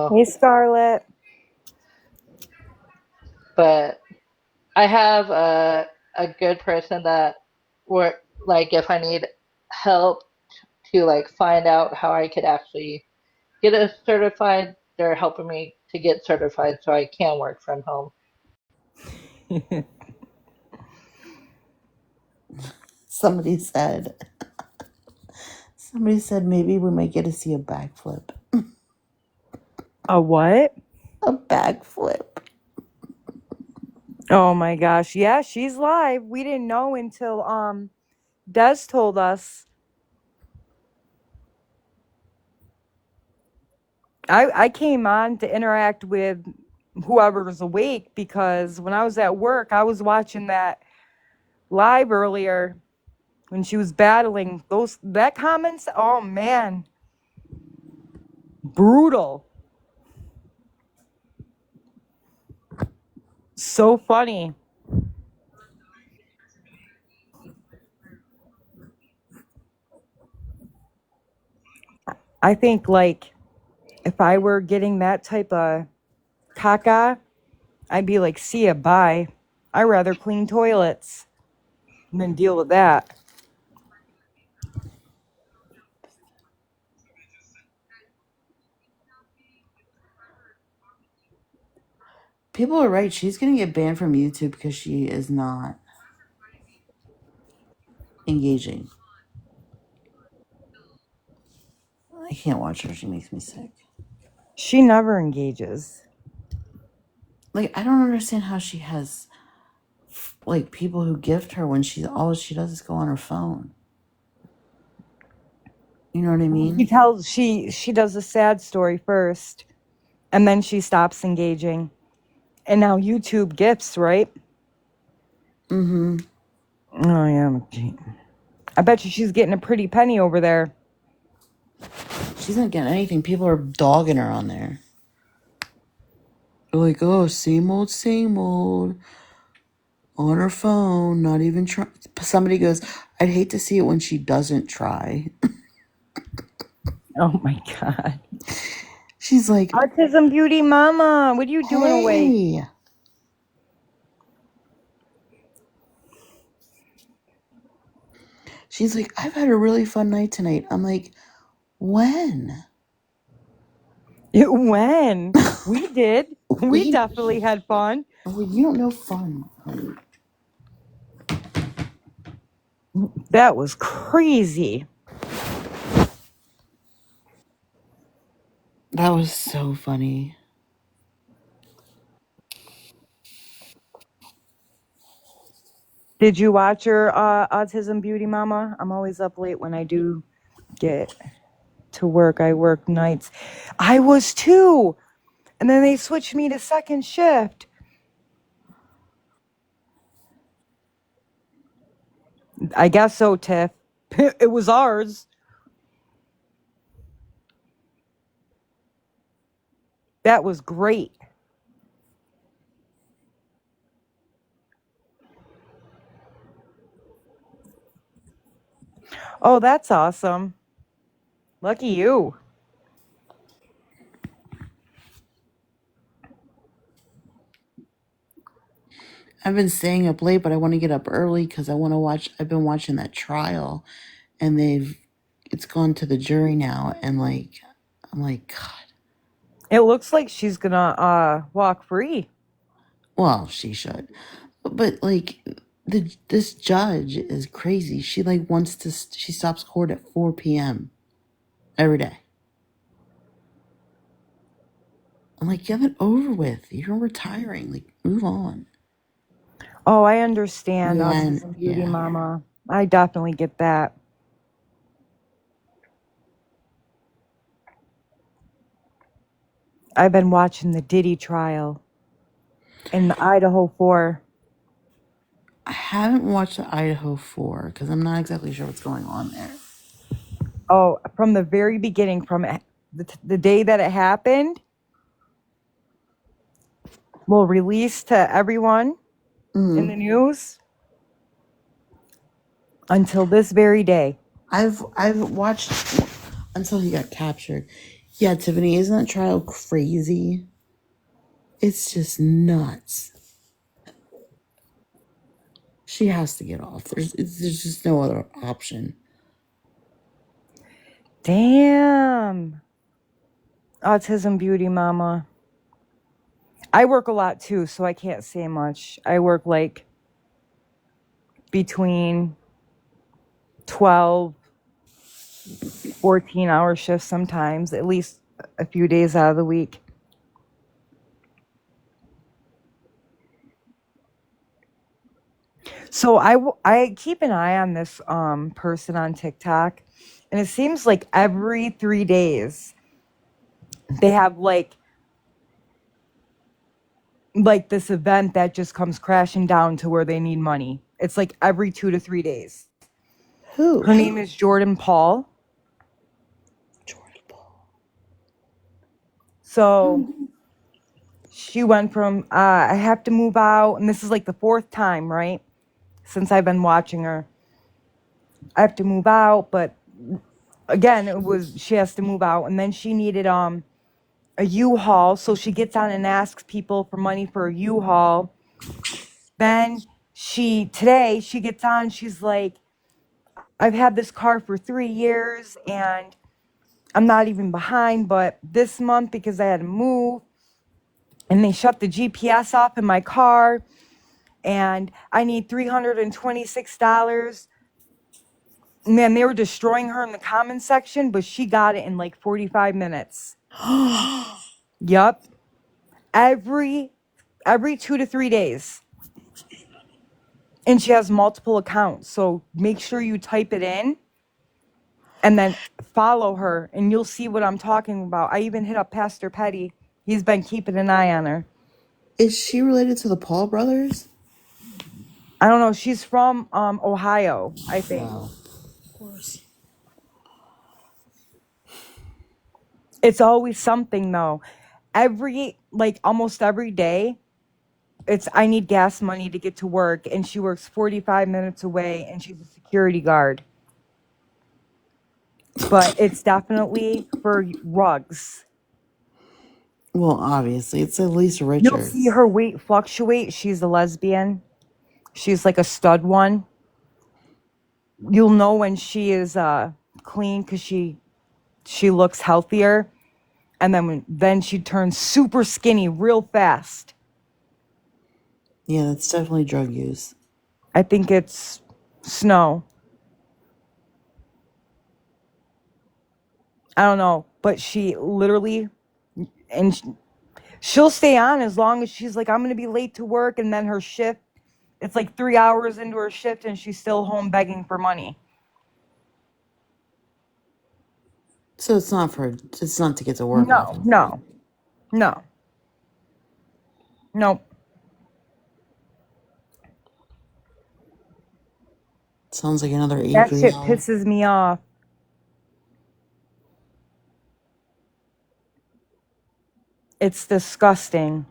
So, Hey, Scarlett. but I have a good person that work like if I need help to like find out how I could actually get it certified, they're helping me to get certified so I can work from home. Somebody said, somebody said maybe we might get to see a backflip. A what? A backflip. Oh my gosh. Yeah, she's live. We didn't know until Des told us. I came on to interact with whoever was awake because when I was at work, I was watching that live earlier when she was battling those that comments. Oh man. Brutal. So funny. I think like if I were getting that type of caca, I'd be like, see ya, bye. I'd rather clean toilets than deal with that. People are right. She's going to get banned from YouTube because she is not engaging. I can't watch her. She makes me sick. She never engages. Like, I don't understand how she has, like, people who gift her when all she does is go on her phone. You know what I mean? She does a sad story first, and then she stops engaging. And now YouTube gifts, right? Mm-hmm. Oh yeah. I bet you she's getting a pretty penny over there. She's not getting anything. People are dogging her on there. They're like, oh, same old. On her phone, not even try. Somebody goes, I'd hate to see it when she doesn't try. Oh my god. She's like, Autism Beauty Mama, what are you doing awake? hey. She's like, I've had a really fun night tonight. I'm like, when? When? We did. We We, definitely had fun. well, you don't know fun. That was crazy. That was so funny. Did you watch your Autism Beauty Mama? I'm always up late when I do get to work. I work nights. I was too. And then they switched me to second shift. I guess so, Tiff. It was ours. That was great. Oh, that's awesome. Lucky you. I've been staying up late, but I want to get up early because I want to watch. I've been watching that trial, and it's gone to the jury now, and like, I'm like, God. It looks like she's gonna walk free. Well, she should, but like, this judge is crazy. She like wants to. She stops court at 4 p.m. every day. I'm like, you have it over with. You're retiring. Like, move on. Oh, I understand And Autism Beauty yeah, Mama. I definitely get that. I've been watching the Diddy trial in the Idaho 4. I haven't watched the Idaho 4 because I'm not exactly sure what's going on there. Oh, from the very beginning, from the day that it happened, will release to everyone in the news until this very day. I've watched until he got captured. Yeah, Tiffany, isn't that trial crazy? It's just nuts. She has to get off. There's just no other option. Damn. Autism beauty mama. I work a lot too, so I can't say much. I work like between 12, 14-hour shifts sometimes, at least a few days out of the week. So I keep an eye on this person on TikTok, and it seems like every 3 days they have like this event that just comes crashing down to where they need money. It's like every 2 to 3 days. Who? Her name is Jordan Paul. Jordan Paul. So she went from I have to move out, and this is like the fourth time, right? Since I've been watching her. I have to move out, but again, it was she has to move out, and then she needed a U-Haul, so she gets on and asks people for money for a U-Haul. Then today she gets on, she's like, I've had this car for 3 years and I'm not even behind, but this month because I had to move and they shut the GPS off in my car and I need $326. Man, they were destroying her in the comment section, but she got it in like 45 minutes. Yup. Every 2 to 3 days. And she has multiple accounts. So make sure you type it in and then follow her and you'll see what I'm talking about. I even hit up Pastor Petty. He's been keeping an eye on her. Is she related to the Paul brothers? I don't know. She's from Ohio, I think. Wow. Of course. It's always something though. Almost every day, it's I need gas money to get to work, and she works 45 minutes away and she's a security guard. But it's definitely for rugs. Well, obviously, it's at least You'll see Richards. her weight fluctuate. She's a lesbian. She's like a stud one. You'll know when she is clean because she looks healthier, and then she turns super skinny real fast. Yeah, that's definitely drug use. I think it's snow. I don't know, but she literally and she'll stay on as long as she's like, I'm gonna be late to work, and then her shift, it's like 3 hours into her shift, and she's still home begging for money. So it's not to get to work No, often. no, no, no. Sounds like another That shit Adriel. pisses me off. It's disgusting.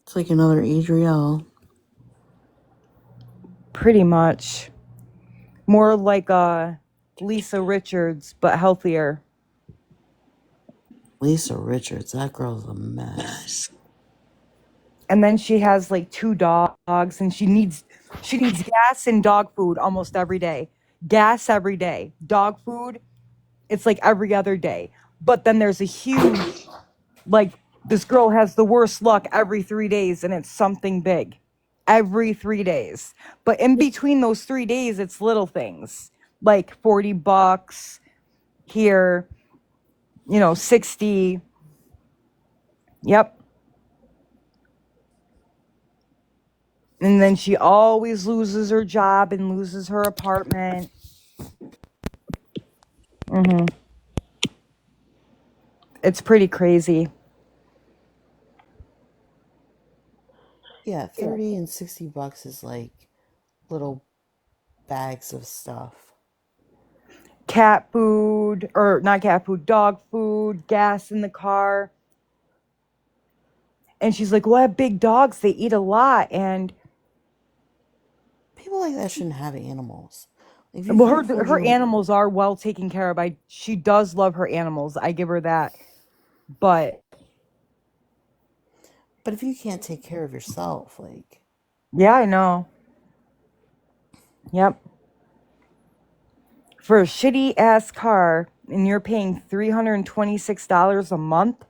It's like another Adriel. Pretty much. More like Lisa Richards, but healthier. Lisa Richards. That girl's a mess. And then she has like two dogs, and she needs gas and dog food almost every day. Gas every day. Dog food, it's like every other day. But then there's a huge, like, this girl has the worst luck every 3 days, and it's something big. Every 3 days. But in between those 3 days, it's little things. Like $40 here, 60. Yep. And then she always loses her job and loses her apartment. It's pretty crazy. Yeah, 30 and $60 is like little bags of stuff. Cat food, or not cat food, dog food, gas in the car. And she's like, well, I have big dogs. They eat a lot. And People like that shouldn't have animals. If you Well, can't afford her your, animals are well taken care of. She does love her animals. I give her that. But but if you can't take care of yourself, like, yeah, I know. Yep. For a shitty ass car, and you're paying $326 a month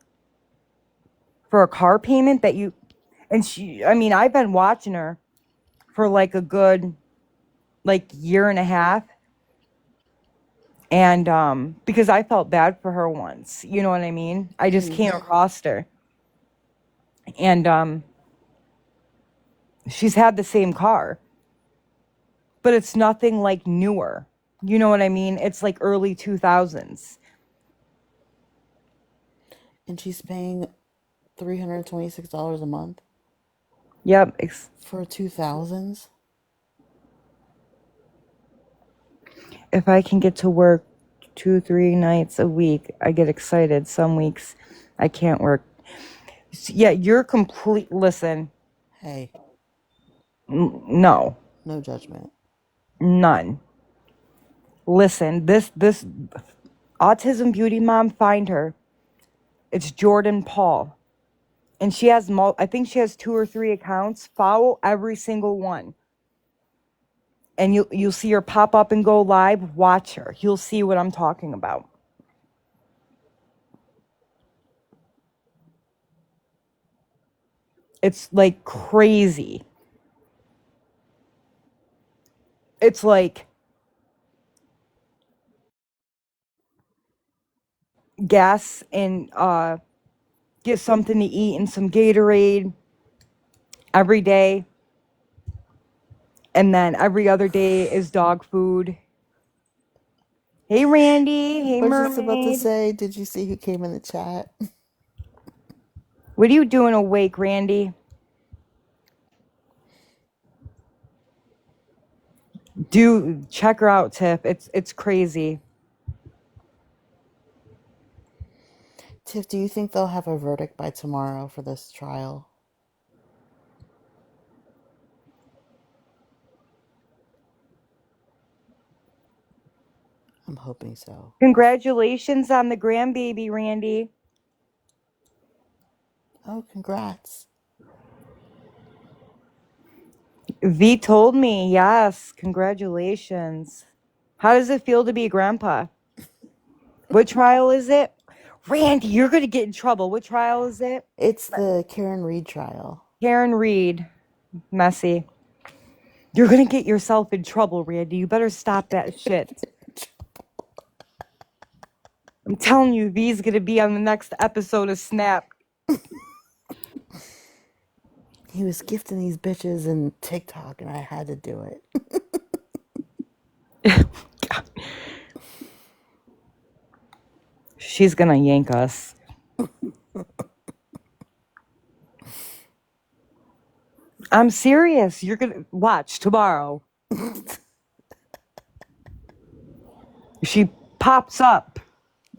for a car payment that you, and I mean, I've been watching her for like a good year and a half. And because I felt bad for her once, you know what I mean? I just came across her. And she's had the same car, but it's nothing like newer. You know what I mean? It's like early 2000s. and she's paying $326 a month Yep. for 2000s. If I can get to work 2, 3 nights a week, I get excited. Some weeks I can't work. Yeah, you're complete. Listen, Hey, no, no judgment. none. Listen, this autism beauty mom, find her. It's Jordan Paul. And she has, I think she has 2 or 3 accounts. Follow every single one. And you'll see her pop up and go live. Watch her. You'll see what I'm talking about. It's like crazy. It's like gas and get something to eat and some Gatorade every day. And then every other day is dog food. Hey, Randy. Hey, I was just about to Mermaid. say, did you see who came in the chat? What are you doing awake, Randy? Do check her out, Tiff. It's crazy. Tiff, do you think they'll have a verdict by tomorrow for this trial? I'm hoping so. Congratulations on the grandbaby, Randy. Oh, congrats. V told me, yes, congratulations. How does it feel to be a grandpa? What trial is it? Randy, you're going to get in trouble. What trial is it? It's the Karen Reed trial. Karen Reed. Messy. You're going to get yourself in trouble, Randy. You better stop that shit. I'm telling you, V's going to be on the next episode of Snap. He was gifting these bitches in TikTok, and I had to do it. She's going to yank us. I'm serious. You're going to watch tomorrow. She pops up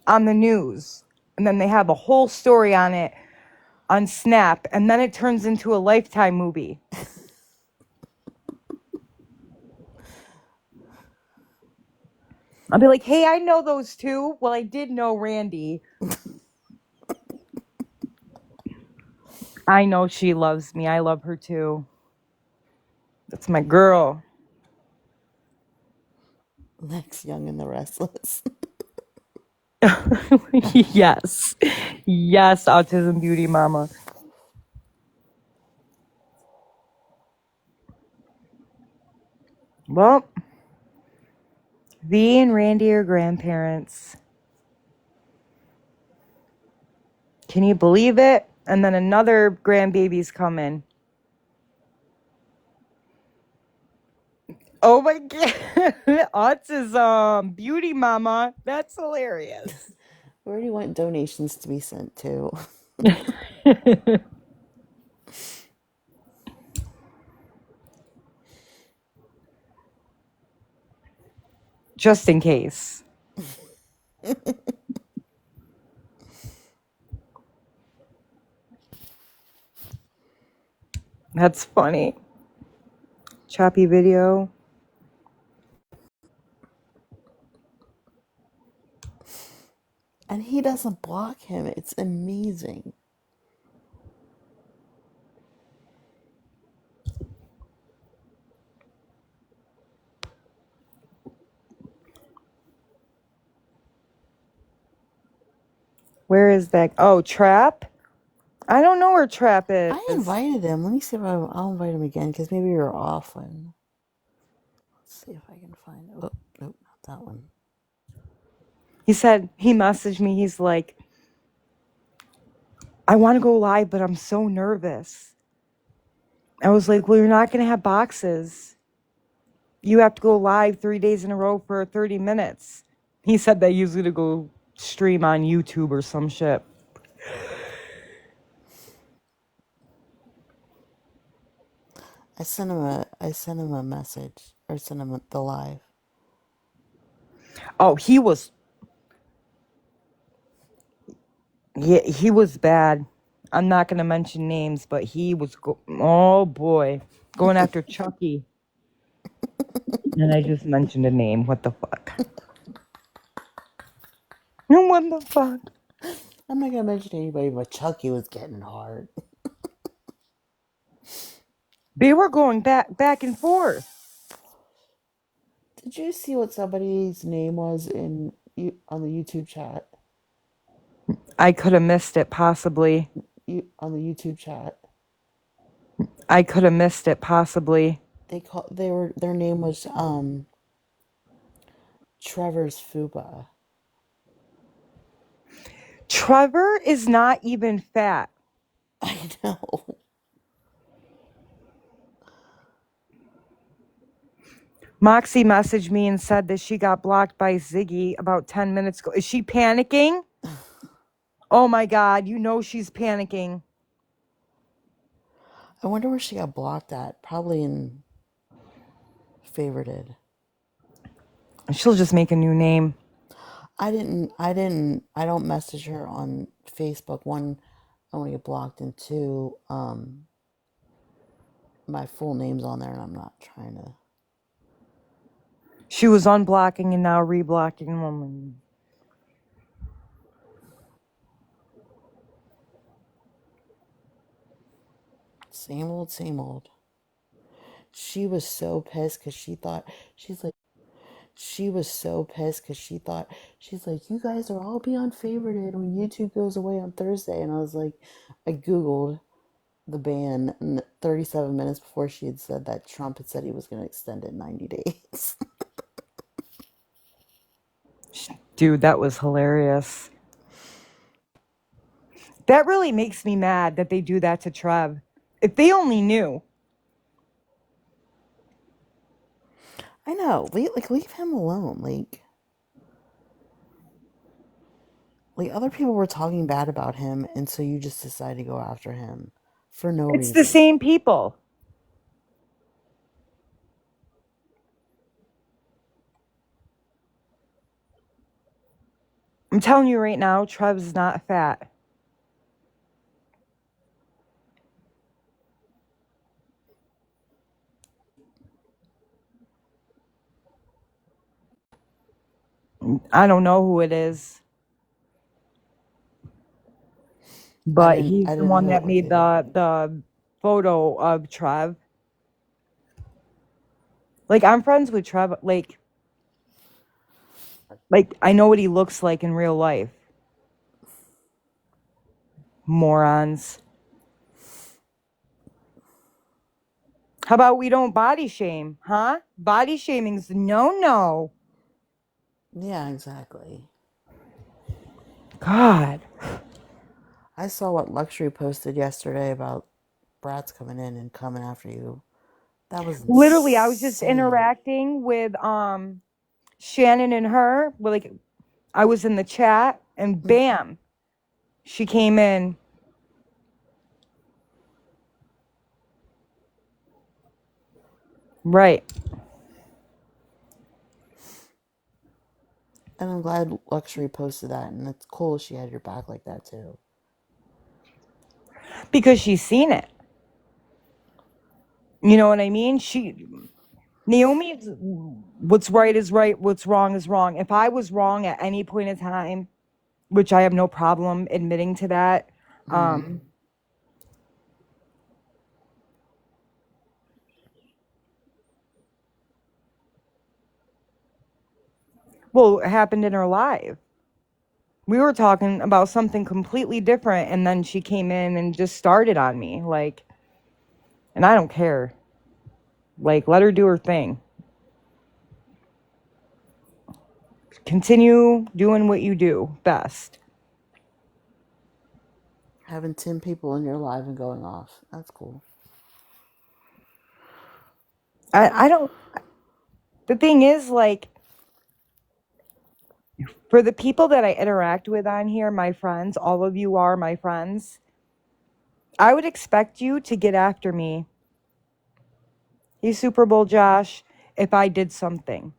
on the news, and then they have a whole story on it on Snap, and then it turns into a Lifetime movie. I'll be like, hey, I know those two. Well, I did know Randy. I know she loves me. I love her too. That's my girl. Lex Young and the Restless. Yes. Yes, Autism Beauty Mama. Well, V and Randy are grandparents. Can you believe it? And then another grandbaby's coming. Oh my God. Autism Beauty Mama. That's hilarious. Where do you want donations to be sent to? Just in case. That's funny. Choppy video. And he doesn't block him. It's amazing. Where is that? Oh, Trap? I don't know where Trap I is. invited him. Let me see if I'll invite him again because maybe you're off one. Let's see if I can find it. Oh, nope, not that one. He said, he messaged me. He's like, I want to go live, but I'm so nervous. I was like, well, you're not going to have boxes. You have to go live 3 days in a row for 30 minutes. He said that he's going to go stream on YouTube or some shit. I sent him a message or sent him the live. Oh, he was bad. I'm not going to mention names, but he was oh boy, going after Chucky. And I just mentioned a name. What the fuck? What the fuck? I'm not gonna mention anybody, but Chucky was getting hard. They were going back and forth. Did you see what somebody's name was on the YouTube chat? I could have missed it, possibly. On the YouTube chat, I could have missed it, possibly. their name was Trevor's Fuba. Trevor is not even fat. I know. Moxie messaged me and said that she got blocked by Ziggy about 10 minutes ago. Is she panicking? Oh my God, you know she's panicking. I wonder where she got blocked at. Probably in favorited. She'll just make a new name. I don't message her on Facebook. One, I want to get blocked, and two, my full name's on there and I'm not trying to. She was unblocking and now reblocking woman. Same old, same old. She was so pissed because she thought, she was so pissed because she's like, you guys are all be unfavorited when YouTube goes away on Thursday. And I was like, I Googled the ban, and 37 minutes before she had said that, Trump had said he was going to extend it 90 days. Dude, that was hilarious. That really makes me mad that they do that to Trev. If they only knew. I know. Leave him alone. Like other people were talking bad about him, and so you just decide to go after him for no It's the reason. same people. I'm telling you right now, Trev's not fat. I don't know who it is. But he's I the didn't know one who it that was made either. the photo of Trev. Like, I'm friends with Trev. Like I know what he looks like in real life. Morons. How about we don't body shame, huh? Body shaming's no. Yeah, exactly. God. I saw what Luxury posted yesterday about brats coming in and coming after you. That was Literally, I was just insane. interacting with Shannon and her. Like, I was in the chat and bam, she came in. Right. And I'm glad Luxury posted that, and it's cool she had your back like that too. Because she's seen it. You know what I mean? Naomi's what's right is right, what's wrong is wrong. If I was wrong at any point in time, which I have no problem admitting to that. Mm. Well, it happened in her live. We were talking about something completely different, and then she came in and just started on me, like, and I don't care. Like, let her do her thing. Continue doing what you do best. Having 10 people in your live and going off. That's cool. I don't. The thing is, like, for the people that I interact with on here, my friends, all of you are my friends, I would expect you to get after me. Hey, Super Bowl Josh, if I did something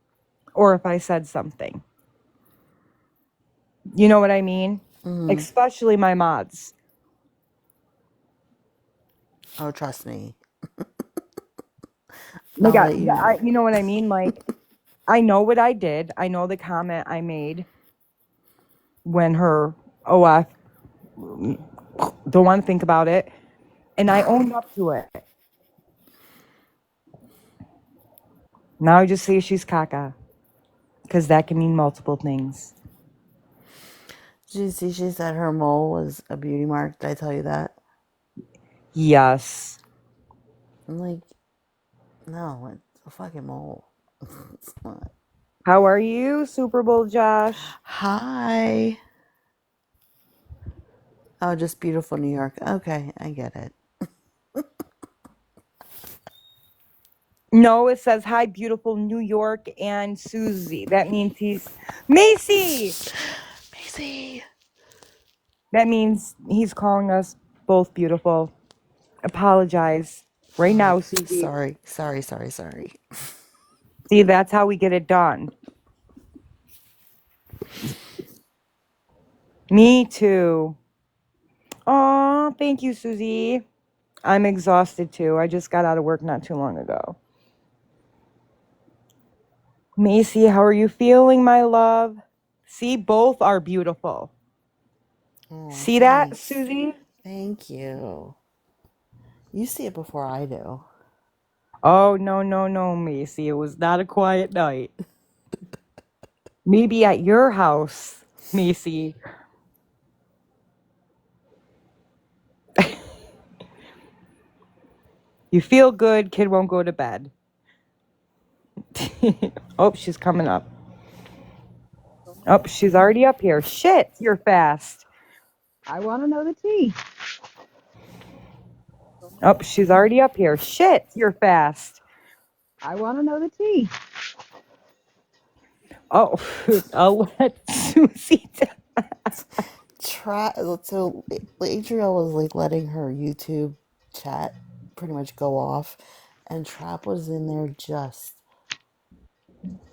or if I said something. You know what I mean? Mm-hmm. Especially my mods. Oh, trust me. Like, I'll let you know. you know what I mean? Like, I know what I did. I know the comment I made when her OF don't want to think about it. And I owned up to it. Now I just say she's caca. Because that can mean multiple things. Did you see she said her mole was a beauty mark? Did I tell you that? Yes. I'm like, no, it's a fucking mole. It's not. How are you, Super Bowl Josh? Hi. Oh, just beautiful New York. Okay, I get it. No, it says, hi, beautiful New York and Susie. That means he's... Macy! Macy. That means he's calling us both beautiful. Apologize. Right now, Susie. Sorry. See, that's how we get it done. Me too. Aw, thank you, Susie. I'm exhausted too. I just got out of work not too long ago. Macy, how are you feeling, my love? See, both are beautiful. Oh, See that, thanks. Susie? Thank you. You see it before I do. Oh, no, Macy. It was not a quiet night. Maybe at your house, Macy. You feel good, kid won't go to bed. Oh, she's coming up. Oh, she's already up here. Shit, you're fast. I want to know the tea. Oh, she's already up here. Shit, you're fast. I want to know the tea. Oh, I'll let Susie down. So Adriel was like letting her YouTube chat pretty much go off, and Trap was in there just.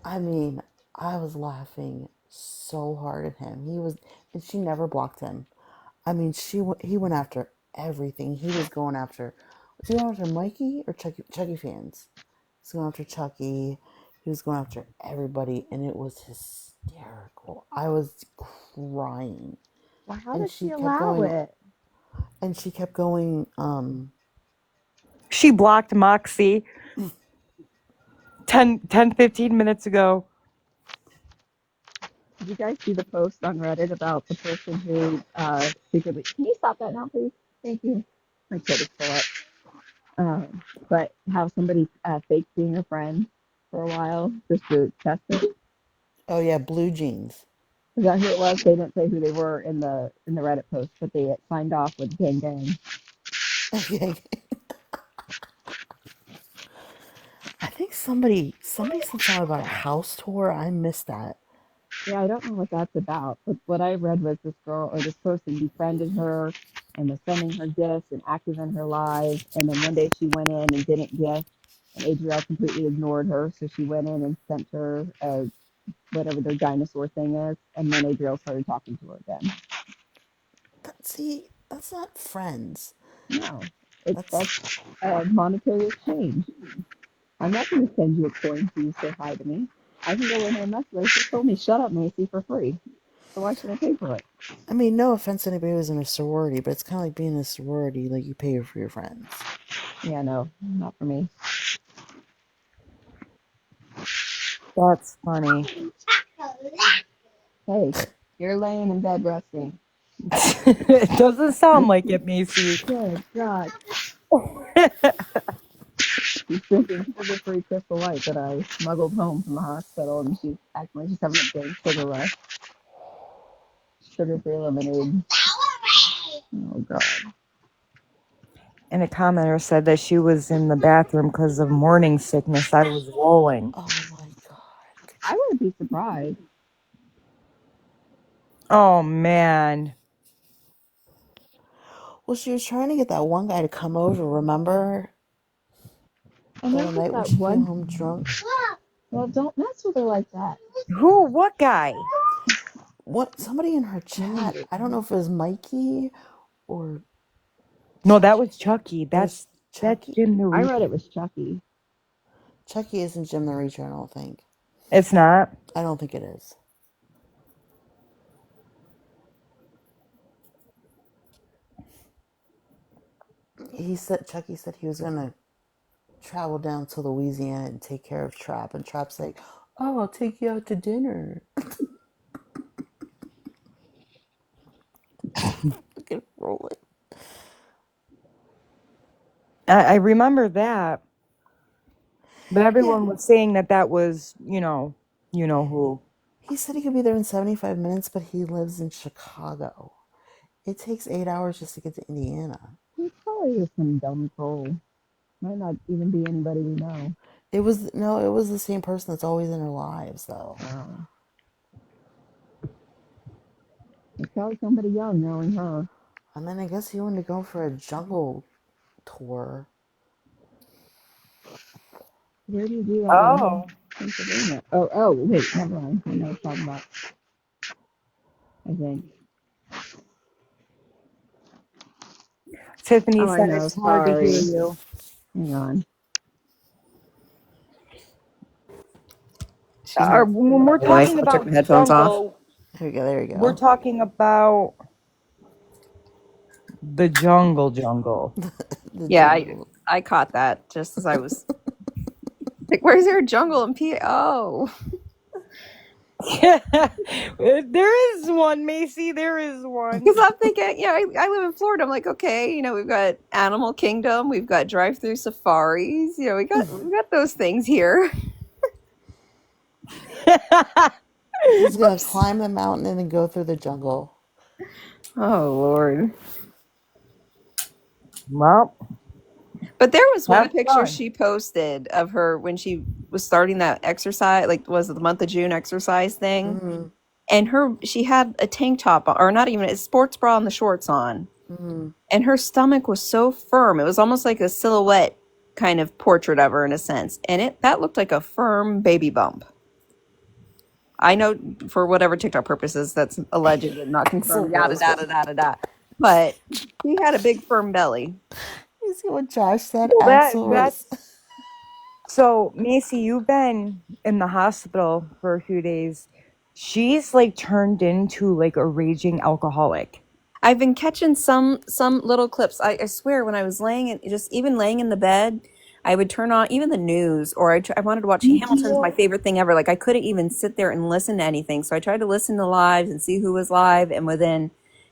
I mean, I was laughing so hard at him. And she never blocked him. I mean, he went after everything. He was going after. Was he going after Mikey or Chucky fans? He was going after Chucky. He was going after everybody, and it was hysterical. I was crying. Well, how And did she she kept allow going it? and she kept going She blocked Moxie 15 minutes ago. Did you guys see the post on Reddit about the person who secretly? Can you stop that now, please? Thank you. My kid is full up. But how somebody faked being a friend for a while just to test it. oh yeah, blue jeans. Is that who it was? They didn't say who they were in the Reddit post, but they signed off with gang gang. Okay. I think somebody said something about a house tour. I missed that. Yeah, I don't know what that's about, but what I read was this girl or this person befriended her and was sending her gifts and active in her lives. And then one day she went in and didn't gift, and Adrielle completely ignored her. So she went in and sent her whatever their dinosaur thing is, and then Adrielle started talking to her again. That's not friends. No, That's that's a monetary exchange. I'm not going to send you a coin for you to say hi to me. I can go in there and mess with her. She told me, shut up, Macy, for free. So why should I pay for it? I mean, no offense to anybody who's in a sorority, but it's kind of like being in a sorority, like you pay for your friends. Yeah, no, not for me. That's funny. Hey, you're laying in bed resting. It doesn't sound like it, Macy. Good God. She's drinking sugar-free Crystal Light that I smuggled home from the hospital, and she's acting like she's having a big sugar rush. Sugar-free lemonade. Oh God. And a commenter said that she was in the bathroom because of morning sickness. I was rolling. Oh my god. I wouldn't be surprised. Oh, man. Well, she was trying to get that one guy to come over, remember? And The there other was night when that she came one. home drunk. Well, don't mess with her like that. Who? What guy? What? Somebody in her chat. I don't know if it was Mikey or No, that was Chucky. it was That's Chucky. Jim the I Reaper. read it was Chucky. Chucky isn't Jim the Reacher, I don't think. It's not. I don't think it is. Chucky said he was gonna travel down to Louisiana and take care of Trap, and Trap's like, "Oh, I'll take you out to dinner." Fucking roll it. I remember that, but Yeah, everyone was saying that was, you know who. he said he could be there in 75 minutes, but he lives in Chicago. It takes 8 hours just to get to Indiana. He probably is some dumb troll. Might not even be anybody we know. It was the same person that's always in our lives, though. It's probably somebody young knowing her. And then I guess he wanted to go for a jungle tour. Where do you do that in Oh. Pennsylvania? Oh, wait, never mind. I know what you're talking about. I think. Tiffany Oh, I said know. it's hard to hear Sorry. you. Hang on. She's not When we're my wife. talking I took my about headphones off. jungle, There you go. There you we're go. talking about the jungle. The Yeah, jungle. I caught that just as I was like, where's there a jungle in P? Oh. There is one, Macy. There is one. Because I'm thinking, yeah, I live in Florida. I'm like, okay, we've got Animal Kingdom, we've got drive-through safaris, we got those things here. He's gonna climb the mountain and then go through the jungle. Oh Lord. Well, But there was one have picture fun. she posted of her when she was starting that exercise, like was it the month of June exercise thing? Mm-hmm. And she had a tank top on, or not even a sports bra and the shorts on. Mm-hmm. And her stomach was so firm. It was almost like a silhouette kind of portrait of her in a sense. And that looked like a firm baby bump. I know for whatever TikTok purposes that's alleged and not confirmed, yada, yada, yada, yada. But she had a big firm belly. You see what Josh said? Well, Axel's. so Macy, you've been in the hospital for a few days. She's like turned into like a raging alcoholic. I've been catching some little clips. I swear, when I was even laying in the bed, I would turn on even the news, or I wanted to watch Hamilton's my favorite thing ever. Like I couldn't even sit there and listen to anything, so I tried to listen to lives and see who was live. And within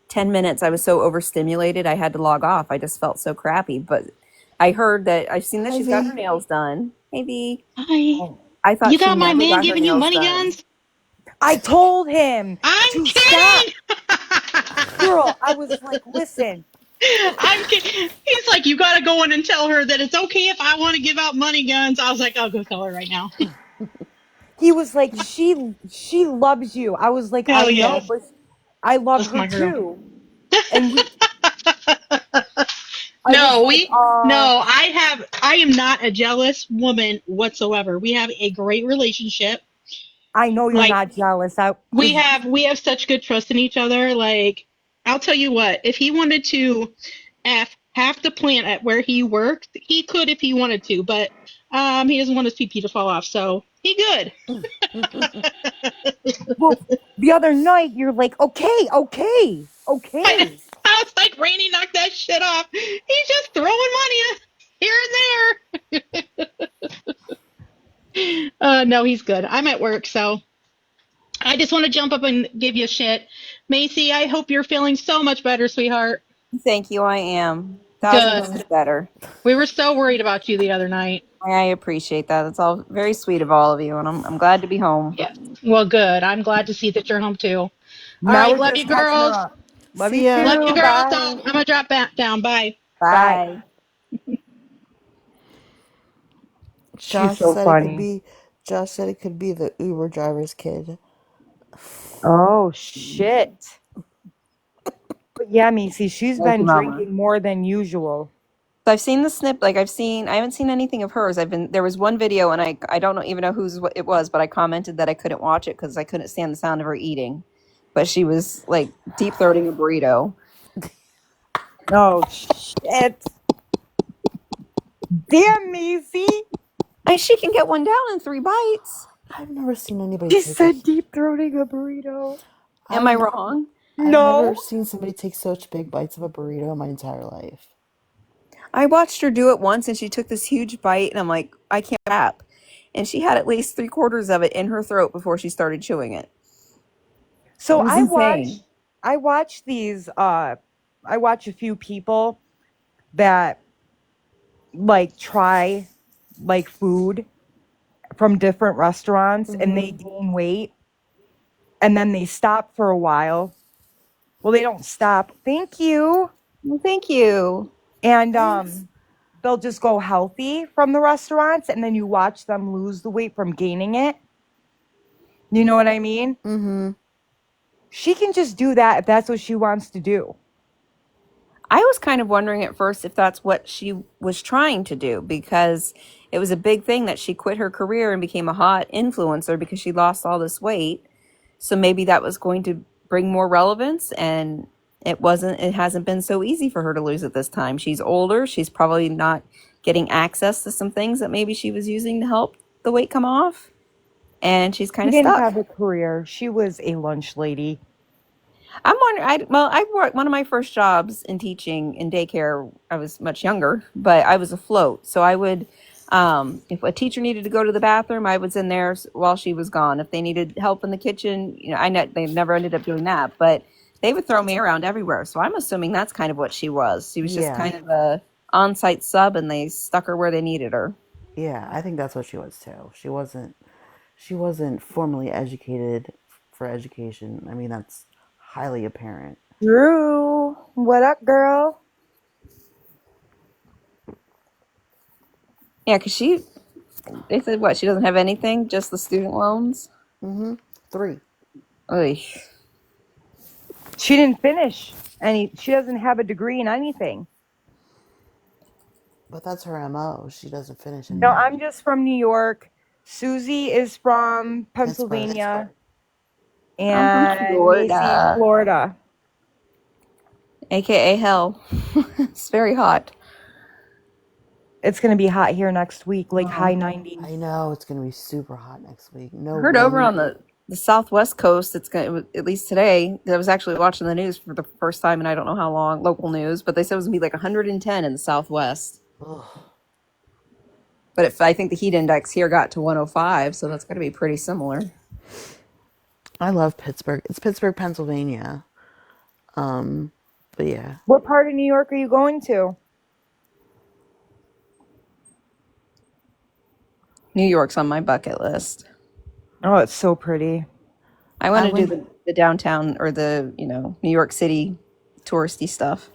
10 minutes, I was so overstimulated, I had to log off. I just felt so crappy. But I've seen that Hi, she's got her V. nails done. Maybe Hi. I thought You she got my never man got her giving you nails money done. guns? I told him I'm to stop. kidding! Girl, I was like, listen. I'm kidding. He's like, you gotta go in and tell her that it's okay if I want to give out money guns. I was like, I'll go tell her right now. He was like, she loves you. I was like, Hell I know, yes. but I love That's her my girl. too. And I was No, like, no, I am not a jealous woman whatsoever. We have a great relationship. I know you're Like, not jealous. we Cause have such good trust in each other. Like, I'll tell you what, if he wanted to F half the plant at where he works, he could if he wanted to, but he doesn't want his PP to fall off. So He good. Well, the other night you're like, okay, okay, I, okay. I was like, Rainey, knock that shit off. He's just throwing money here and there. No, he's good. I'm at work, so I just want to jump up and give you a shit. Macy, I hope you're feeling so much better, sweetheart. Thank you. I am thousand Good. times better. We were so worried about you the other night. I appreciate that. It's all very sweet of all of you, and I'm glad to be home. Yeah. Well, good. I'm glad to see that you're home too. All Now right. we're Love you, just catching her girls. up. Love you See ya. Love you, too. girls. Bye. I'm going to drop back down. Bye. Bye. Bye. She's Josh so said it could funny. be. Josh said it could be the Uber driver's kid. Oh shit. But yeah, Missy, she's Thank you, been Mama. drinking more than usual. So I've seen the snip. Like I haven't seen anything of hers. There was one video, and I don't know, even know whose it was, but I commented that I couldn't watch it because I couldn't stand the sound of her eating. But she was like deep throating a burrito. Oh shit. Damn, Missy. And she can get one down in 3 bites. I've never seen anybody She take a. said deep throating a burrito. Am I I've wrong? I've No. never seen somebody take such big bites of a burrito in my entire life. I watched her do it once, and she took this huge bite, and I'm like, I can't wrap. And she had at least 3/4 of it in her throat before she started chewing it. So It was insane. I watch these I watch a few people that like try like food from different restaurants and they gain weight and then they stop for a while. Well, they don't stop. Thank you. Well, thank you. And Thanks. they'll just go healthy from the restaurants and then you watch them lose the weight from gaining it. You know what I mean? Mm-hmm. She can just do that if that's what she wants to do. I was kind of wondering at first if that's what she was trying to do because it was a big thing that she quit her career and became a hot influencer because she lost all this weight. So maybe that was going to bring more relevance and it hasn't been so easy for her to lose it this time. She's older, she's probably not getting access to some things that maybe she was using to help the weight come off and she's kind She of didn't stuck. have a career. She was a lunch lady. I'm wondering. I worked one of my first jobs in teaching in daycare. I was much younger, but I was afloat. So I would, if a teacher needed to go to the bathroom, I was in there while she was gone. If they needed help in the kitchen, I know they never ended up doing that, but they would throw me around everywhere. So I'm assuming that's kind of what she was. She was just Yeah. kind of a on-site sub, and they stuck her where they needed her. Yeah, I think that's what she was too. She wasn't formally educated for education. I mean, that's highly apparent. Drew, what up, girl? Yeah, because they said what? She doesn't have anything, just the student loans. Mm-hmm. 3. Oy. She didn't finish any. She doesn't have a degree in anything. But that's her MO. She doesn't finish No, anything. I'm just from New York. Susie is from Pittsburgh. Pennsylvania, I'm from and Macy, Florida. Florida. AKA hell. It's very hot. It's gonna be hot here next week, like high 90s. I know it's gonna be super hot next week. No I heard wind. over on the southwest coast, at least today. I was actually watching the news for the first time in I don't know how long, local news, but they said it was gonna be like 110 in the southwest. Ugh. But I think the heat index here got to 105, so that's gonna be pretty similar. I love Pittsburgh. It's Pittsburgh, Pennsylvania. But yeah. What part of New York are you going to? New York's on my bucket list. Oh, it's so pretty. I want I to do went- the downtown or the New York City touristy stuff.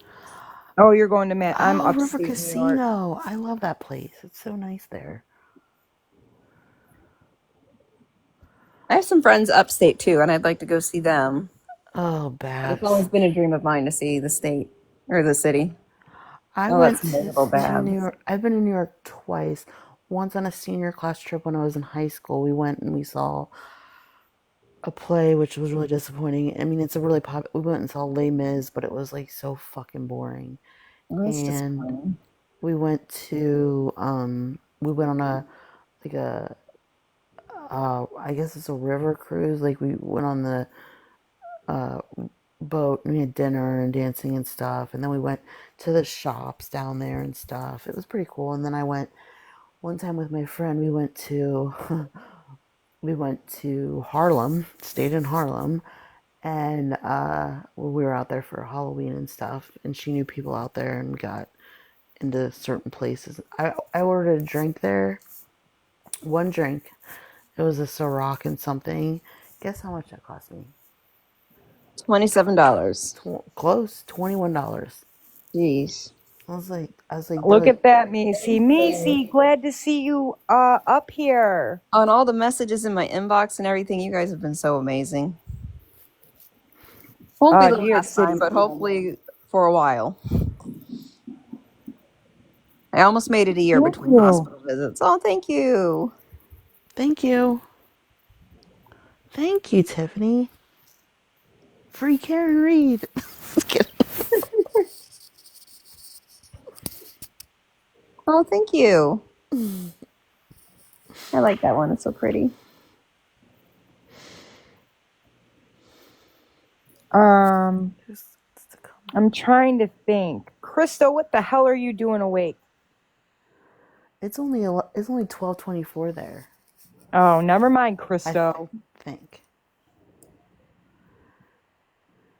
Oh, you're going to Man. I'm Oh, River upstate New York. Casino. I love that place. It's so nice there. I have some friends upstate too, and I'd like to go see them. Oh, It's always Babs. been a dream of mine to see the state or the city. I Oh, went that's miserable, to New Babs. York. I've been in New York twice. Once on a senior class trip when I was in high school. We went and we saw a play, which was really disappointing. I mean, it's a really pop. We went and saw Les Mis, but it was like so fucking boring. Oh, that's And disappointing. we went to we went on a like I guess it's a river cruise. Like we went on the uh, boat and we had dinner and dancing and stuff. And then we went to the shops down there and stuff. It was pretty cool. And then I went one time with my friend. We went to we went to Harlem, stayed in Harlem, and we were out there for Halloween and stuff. And she knew people out there, and we got into certain places. I ordered a drink there, one drink. It was a Ciroc and something. Guess how much that cost me? $27. Close, $21. Jeez. I was like, Look dude, at that, Macy. Macy, glad to see you up here. On all the messages in my inbox and everything, you guys have been so amazing. Won't be the New York last time, City. but hopefully for a while. I almost made it a year Thank between you. hospital visits. Oh, thank you. thank you, thank you, Tiffany. Free Karen Reed. Oh, thank you. I like that one. It's so pretty. I'm trying to think. Crystal, what the hell are you doing awake? It's only 12:24 there. Oh, never mind, I Crystal. think.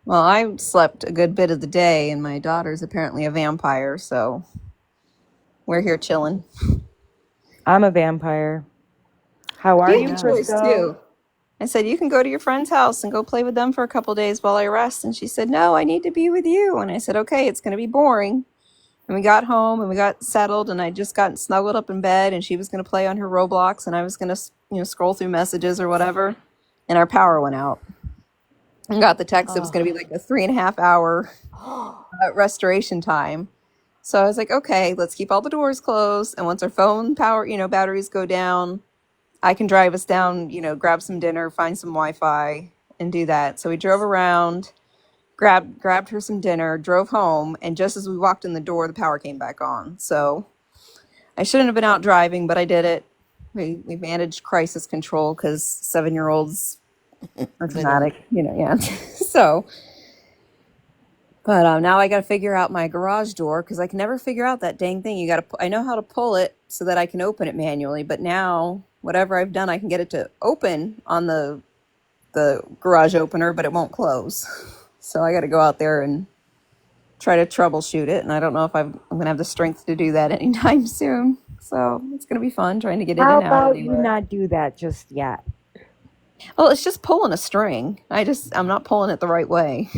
Well, I slept a good bit of the day, and my daughter's apparently a vampire, so we're here chilling. I'm a vampire. How are You you, have a choice Crystal? too. I said, you can go to your friend's house and go play with them for a couple days while I rest. And she said, no, I need to be with you. And I said, okay, it's going to be boring. And we got home and we got settled, and I just got snuggled up in bed, and she was going to play on her Roblox, and I was going to, scroll through messages or whatever. And our power went out. And got the text it was going to be like a 3.5 hour restoration time. So I was like, okay, let's keep all the doors closed. And once our phone power, batteries go down, I can drive us down, grab some dinner, find some Wi-Fi, and do that. So we drove around, grabbed her some dinner, drove home, and just as we walked in the door, the power came back on. So I shouldn't have been out driving, but I did it. We managed crisis control because 7-year-olds are dramatic, yeah. So, but now I got to figure out my garage door because I can never figure out that dang thing. I know how to pull it so that I can open it manually, but now whatever I've done, I can get it to open on the garage opener, but it won't close. So I got to go out there and try to troubleshoot it, and I don't know if I'm going to have the strength to do that anytime soon. So it's going to be fun trying to get it How in and out about you anywhere. not do that just yet? Well, it's just pulling a string. I'm not pulling it the right way.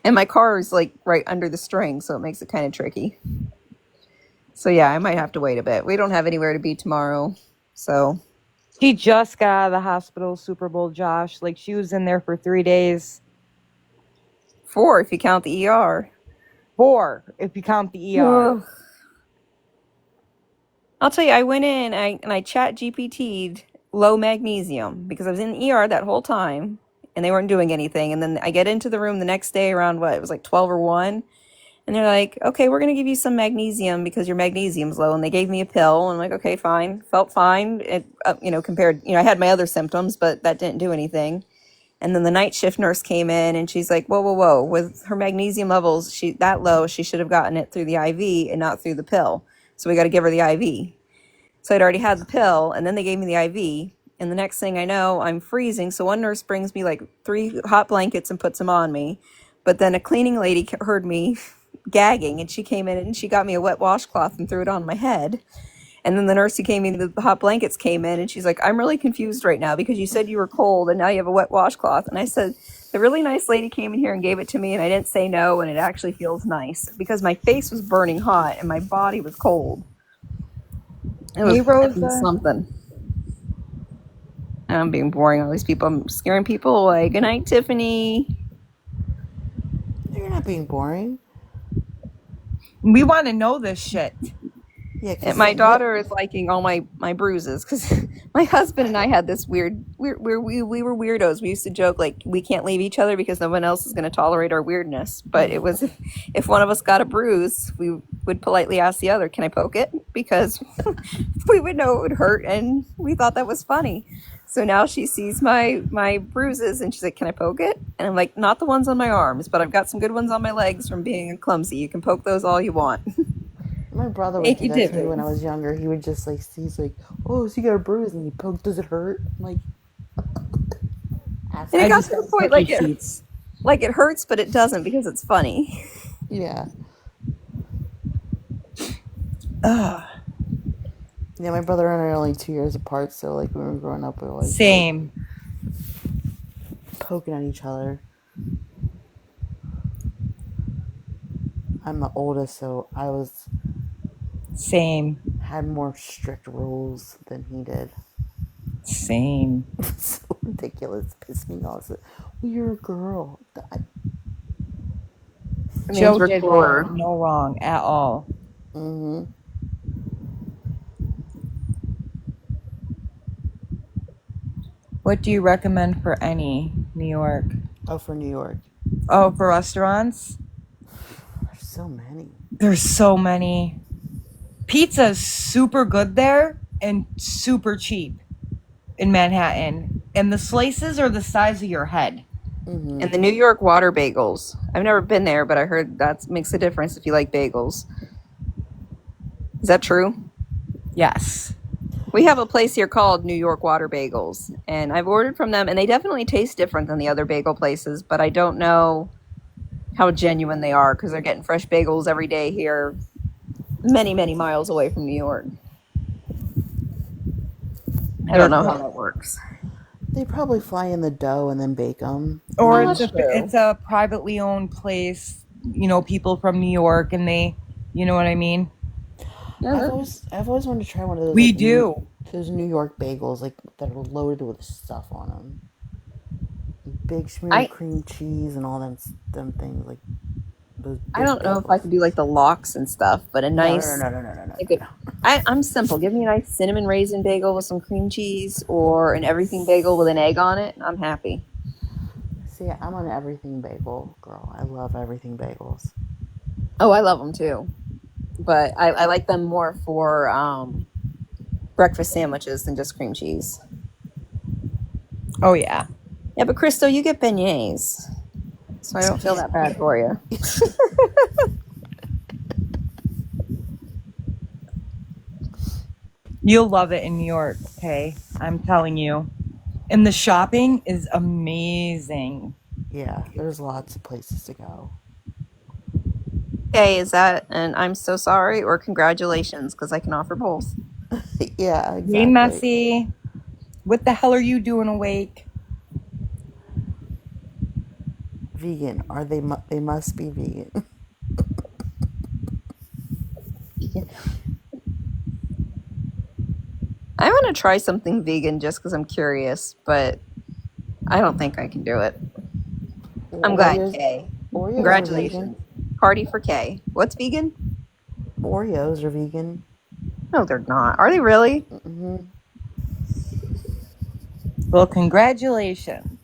And my car is like right under the string, so it makes it kind of tricky. So yeah, I might have to wait a bit. We don't have anywhere to be tomorrow. So She just got out of the hospital, Super Bowl, Josh. Like, she was in there for 3 days. 4 if you count the ER. 4 if you count the ER. Ugh. I'll tell you, I went in and I chat GPT'd low magnesium because I was in the ER that whole time and they weren't doing anything. And then I get into the room the next day around it was like 12 or 1. And they're like, okay, we're going to give you some magnesium because your magnesium's low. And they gave me a pill. And I'm like, okay, fine. Felt fine. It, compared, I had my other symptoms, but that didn't do anything. And then the night shift nurse came in and she's like, whoa, whoa, whoa. With her magnesium levels, that low, she should have gotten it through the IV and not through the pill. So we got to give her the IV. So I'd already had the pill, and then they gave me the IV. And the next thing I know, I'm freezing. So one nurse brings me like 3 hot blankets and puts them on me. But then a cleaning lady heard me gagging, and she came in and she got me a wet washcloth and threw it on my head. And then the nurse who came in, the hot blankets came in, and she's like, I'm really confused right now because you said you were cold and now you have a wet washcloth. And I said, the really nice lady came in here and gave it to me, and I didn't say no, and it actually feels nice because my face was burning hot and my body was cold. It was Hey, Rosa. something. I'm being boring. All these people, I'm scaring people away. Good night, Tiffany. You're not being boring. We want to know this shit. Yeah, And my daughter is liking all my bruises because my husband and I had this we were weirdos. We used to joke like we can't leave each other because no one else is going to tolerate our weirdness. But it was if one of us got a bruise, would politely ask the other, "Can I poke it?" Because we would know it would hurt, and we thought that was funny. So now she sees my bruises, and she's like, "Can I poke it?" And I'm like, "Not the ones on my arms, but I've got some good ones on my legs from being clumsy. You can poke those all you want." My brother would Thank do you, that to me when David. I was younger. He would just like, he's like, "Oh, so you got a bruise?" And he poked. Does it hurt? I'm like, ask And it I me. got just to the got point cookie sheets. like it hurts, but it doesn't because it's funny. Yeah. Ugh. Yeah, my brother and I are only 2 years apart, so like when we were growing up, we were always like Same. poking at each other. I'm the oldest, so I Same. had more strict rules than he did. Same. So ridiculous. Pissed me off. Well, you're a girl. It means Joe we're did cooler. no wrong at all. Mm-hmm. What do you recommend for any New York? Oh, for New York. Oh, for restaurants? There's so many. There's so many. Pizza's super good there and super cheap in Manhattan. And the slices are the size of your head. Mm-hmm. And the New York water bagels. I've never been there, but I heard that makes a difference if you like bagels. Is that true? Yes. We have a place here called New York Water Bagels, and I've ordered from them, and they definitely taste different than the other bagel places, but I don't know how genuine they are because they're getting fresh bagels every day here, many, many miles away from New York. I don't know how that works. They probably fly in the dough and then bake them. Or Oh, that's true. it's a privately owned place, you know, people from New York and they, you know what I mean? Yeah, I've always wanted to try one of those. We like, do. Those New York bagels, like that are loaded with stuff on them. Big smeared cream cheese and all them things, like those. I don't know if I could do like the lox and stuff, but a nice. No. I'm simple. Give me a nice cinnamon raisin bagel with some cream cheese, or an everything bagel with an egg on it. I'm happy. See, I'm an everything bagel girl. I love everything bagels. Oh, I love them too, but I like them more for breakfast sandwiches than just cream cheese. Oh, yeah. Yeah, but Crystal, you get beignets, so I don't feel that bad for you. You'll love it in New York, okay? I'm telling you. And the shopping is amazing. Yeah, there's lots of places to go. Okay, is that and I'm so sorry or congratulations because I can offer both. Yeah, exactly. Hey, Messy. What the hell are you doing awake? Vegan. Are they? They must be vegan. I want to try something vegan just because I'm curious, but I don't think I can do it. I'm glad, Kay. Oreos Congratulations. Party for Kay. What's vegan? Oreos are vegan. No, they're not. Are they really? Mm-hmm. Well, congratulations.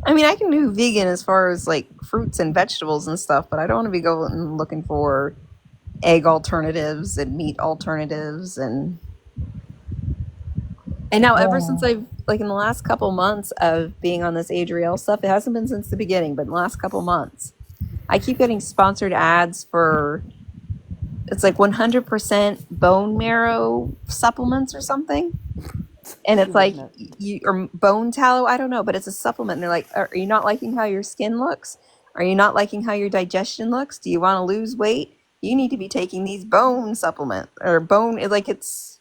I mean, I can do vegan as far as like fruits and vegetables and stuff, but I don't want to be going looking for egg alternatives and meat alternatives and now ever since I've like in the last couple months of being on this Adriel stuff, it hasn't been since the beginning, but in the last couple months, I keep getting sponsored ads for it's like 100% bone marrow supplements or something. And it's like or bone tallow, I don't know, but it's a supplement. And they're like, are you not liking how your skin looks? Are you not liking how your digestion looks? Do you want to lose weight? You need to be taking these bone supplements or bone, like it's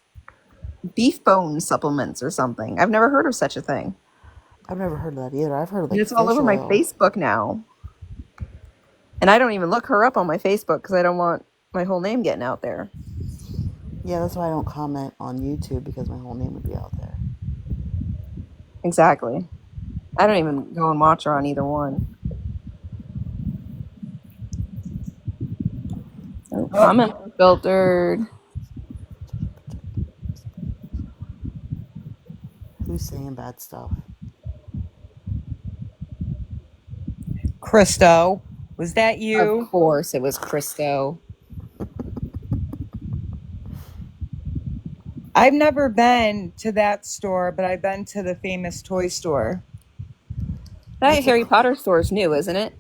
beef bone supplements or something. I've never heard of such a thing. I've never heard of that either. I've heard of like it's all over my Facebook now. And I don't even look her up on my Facebook because I don't want my whole name getting out there. Yeah, that's why I don't comment on YouTube because my whole name would be out there. Exactly. I don't even go and watch her on either one. Comment unfiltered. Who's saying bad stuff? Christo. Was that Of you? course, it was Crisco. I've never been to that store, but I've been to the famous toy store. That That's a Harry Potter store is new, isn't it?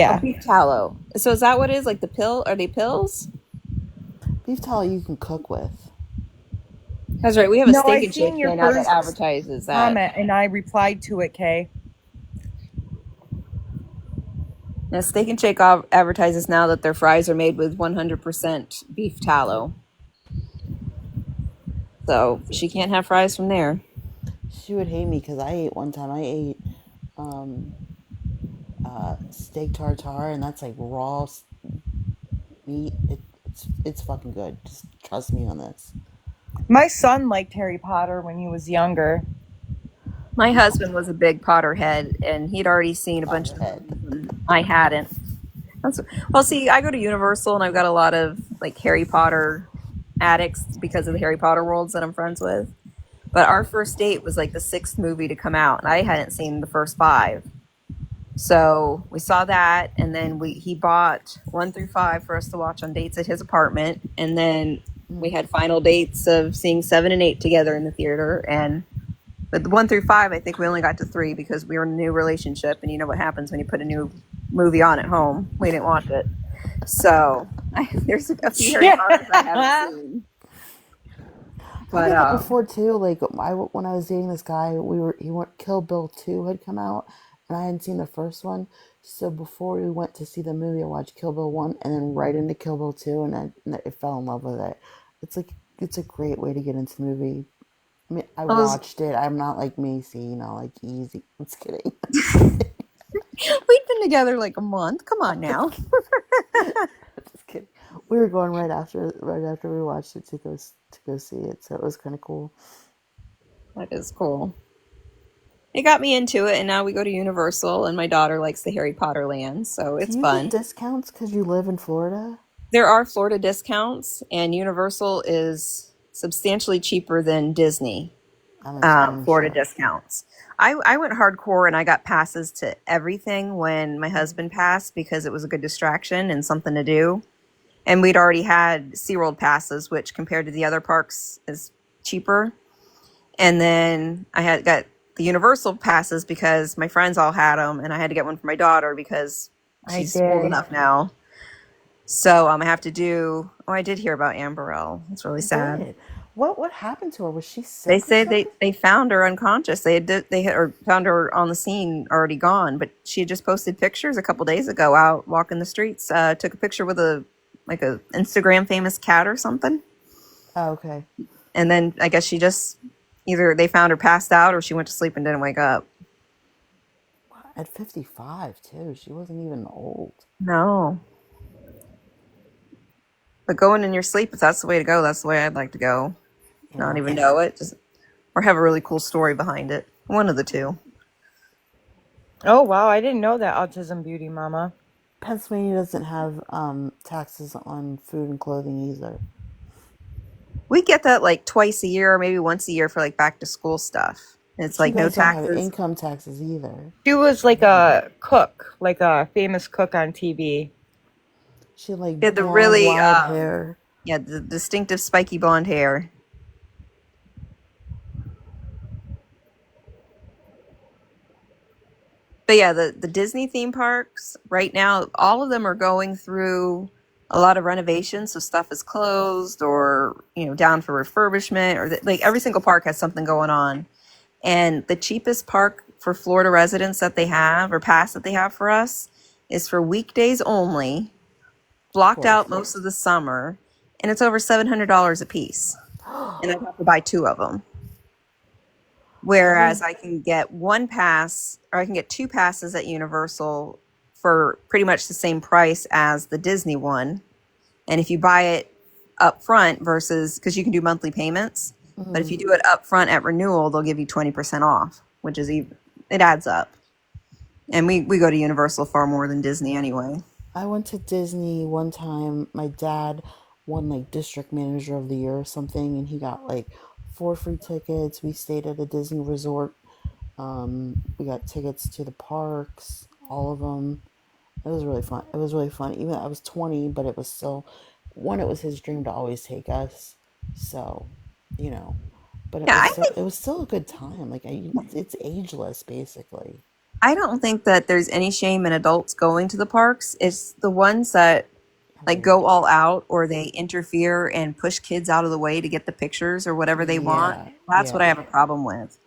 Oh, Yeah. beef tallow. So is that what it is? Like the pill? Are they pills? beef tallow you can cook with. That's right. We have a No, I Steak and seen Shake your here now that first advertises that. comment and I replied to it, Kay. Now, Steak and Shake advertises now that their fries are made with 100% beef tallow. So she can't have fries from there. She would hate me because I ate one time. I ate um, steak tartare, and that's like raw meat. It's fucking good. Just trust me on this. My son liked Harry Potter when he was younger. My husband was a big Potterhead, and he'd already seen a bunch of the Potterhead. movies, and I hadn't. Well, see, I go to Universal, and I've got a lot of like Harry Potter addicts because of the Harry Potter worlds that I'm friends with. But our first date was like the sixth movie to come out, and I hadn't seen the first five. So we saw that, and then he bought 1 through 5 for us to watch on dates at his apartment, and then we had final dates of seeing 7 and 8 together in the theater. And but the 1 through 5, I think we only got to 3 because we were in a new relationship, and you know what happens when you put a new movie on at home. We didn't watch it, so there's a few Harry Potters I haven't seen. I But did that before too. Like when I was dating this guy, he went Kill Bill 2 had come out, and I hadn't seen the first one. So before we went to see the movie, I watched Kill Bill 1 and then right into Kill Bill 2, and I fell in love with it. It's a great way to get into the movie. I mean, I those, watched it. I'm not like Macy, like easy. I'm just kidding. we'd been together like a month. Come on now. Just kidding. We were going right after we watched it to go see it, so it was kind of cool. That is cool. It got me into it, and now we go to Universal, and my daughter likes the Harry Potter land, so Do it's you get fun. discounts because you live in Florida? There are Florida discounts, and Universal is substantially cheaper than Disney. I'm Florida sure. discounts. I went hardcore and I got passes to everything when my husband passed because it was a good distraction and something to do. And we'd already had SeaWorld passes, which compared to the other parks is cheaper. And then I had got the Universal passes because my friends all had them, and I had to get one for my daughter because I she's old did. enough now. So I have to do. Oh, I did hear about Amberelle. It's really I sad. did. What happened to her? Was she They sick or say something? they found her unconscious. They had or found her on the scene already gone, but she had just posted pictures a couple days ago out walking the streets. Took a picture with a Instagram famous cat or something, Oh, okay. and then I guess she just either they found her passed out or she went to sleep and didn't wake up. At 55 too. She wasn't even old. No, but going in your sleep, if that's the way to go, that's the way I'd like to go. Not Yeah. even know it, just or have a really cool story behind it. One of the two. Oh, wow. I didn't know that, Autism Beauty Mama. Pennsylvania doesn't have taxes on food and clothing either. We get that like twice a year or maybe once a year for like back to school stuff. It's So you like no guys don't have taxes. income taxes either. She was like a cook, like a famous cook on TV. She had like We had the blonde, really wide hair. yeah, the distinctive spiky blonde hair. But yeah, the Disney theme parks right now, all of them are going through a lot of renovations. So stuff is closed or down for refurbishment, or like every single park has something going on. And the cheapest park for Florida residents that they have or pass that they have for us is for weekdays only, blocked out most of the summer, and it's over $700 a piece. And I have to buy 2 of them. Whereas I can get 1 pass, or I can get 2 passes at Universal for pretty much the same price as the Disney one. And if you buy it up front versus, because you can do monthly payments, but if you do it up front at renewal, they'll give you 20% off, which is even, it adds up. And we go to Universal far more than Disney anyway. I went to Disney one time. My dad won like district manager of the year or something, and he got like 4 free tickets. We stayed at a Disney resort. We got tickets to the parks, all of them, It was really fun. It was really fun. Even I was 20, but it was still one. It was his dream to always take us. So, you know, but Yeah, it was still a good time. Like it's ageless basically. I don't think that there's any shame in adults going to the parks. It's the ones that Are like weird. go all out or they interfere and push kids out of the way to get the pictures or whatever they want. Yeah, That's what I yeah. have a problem with.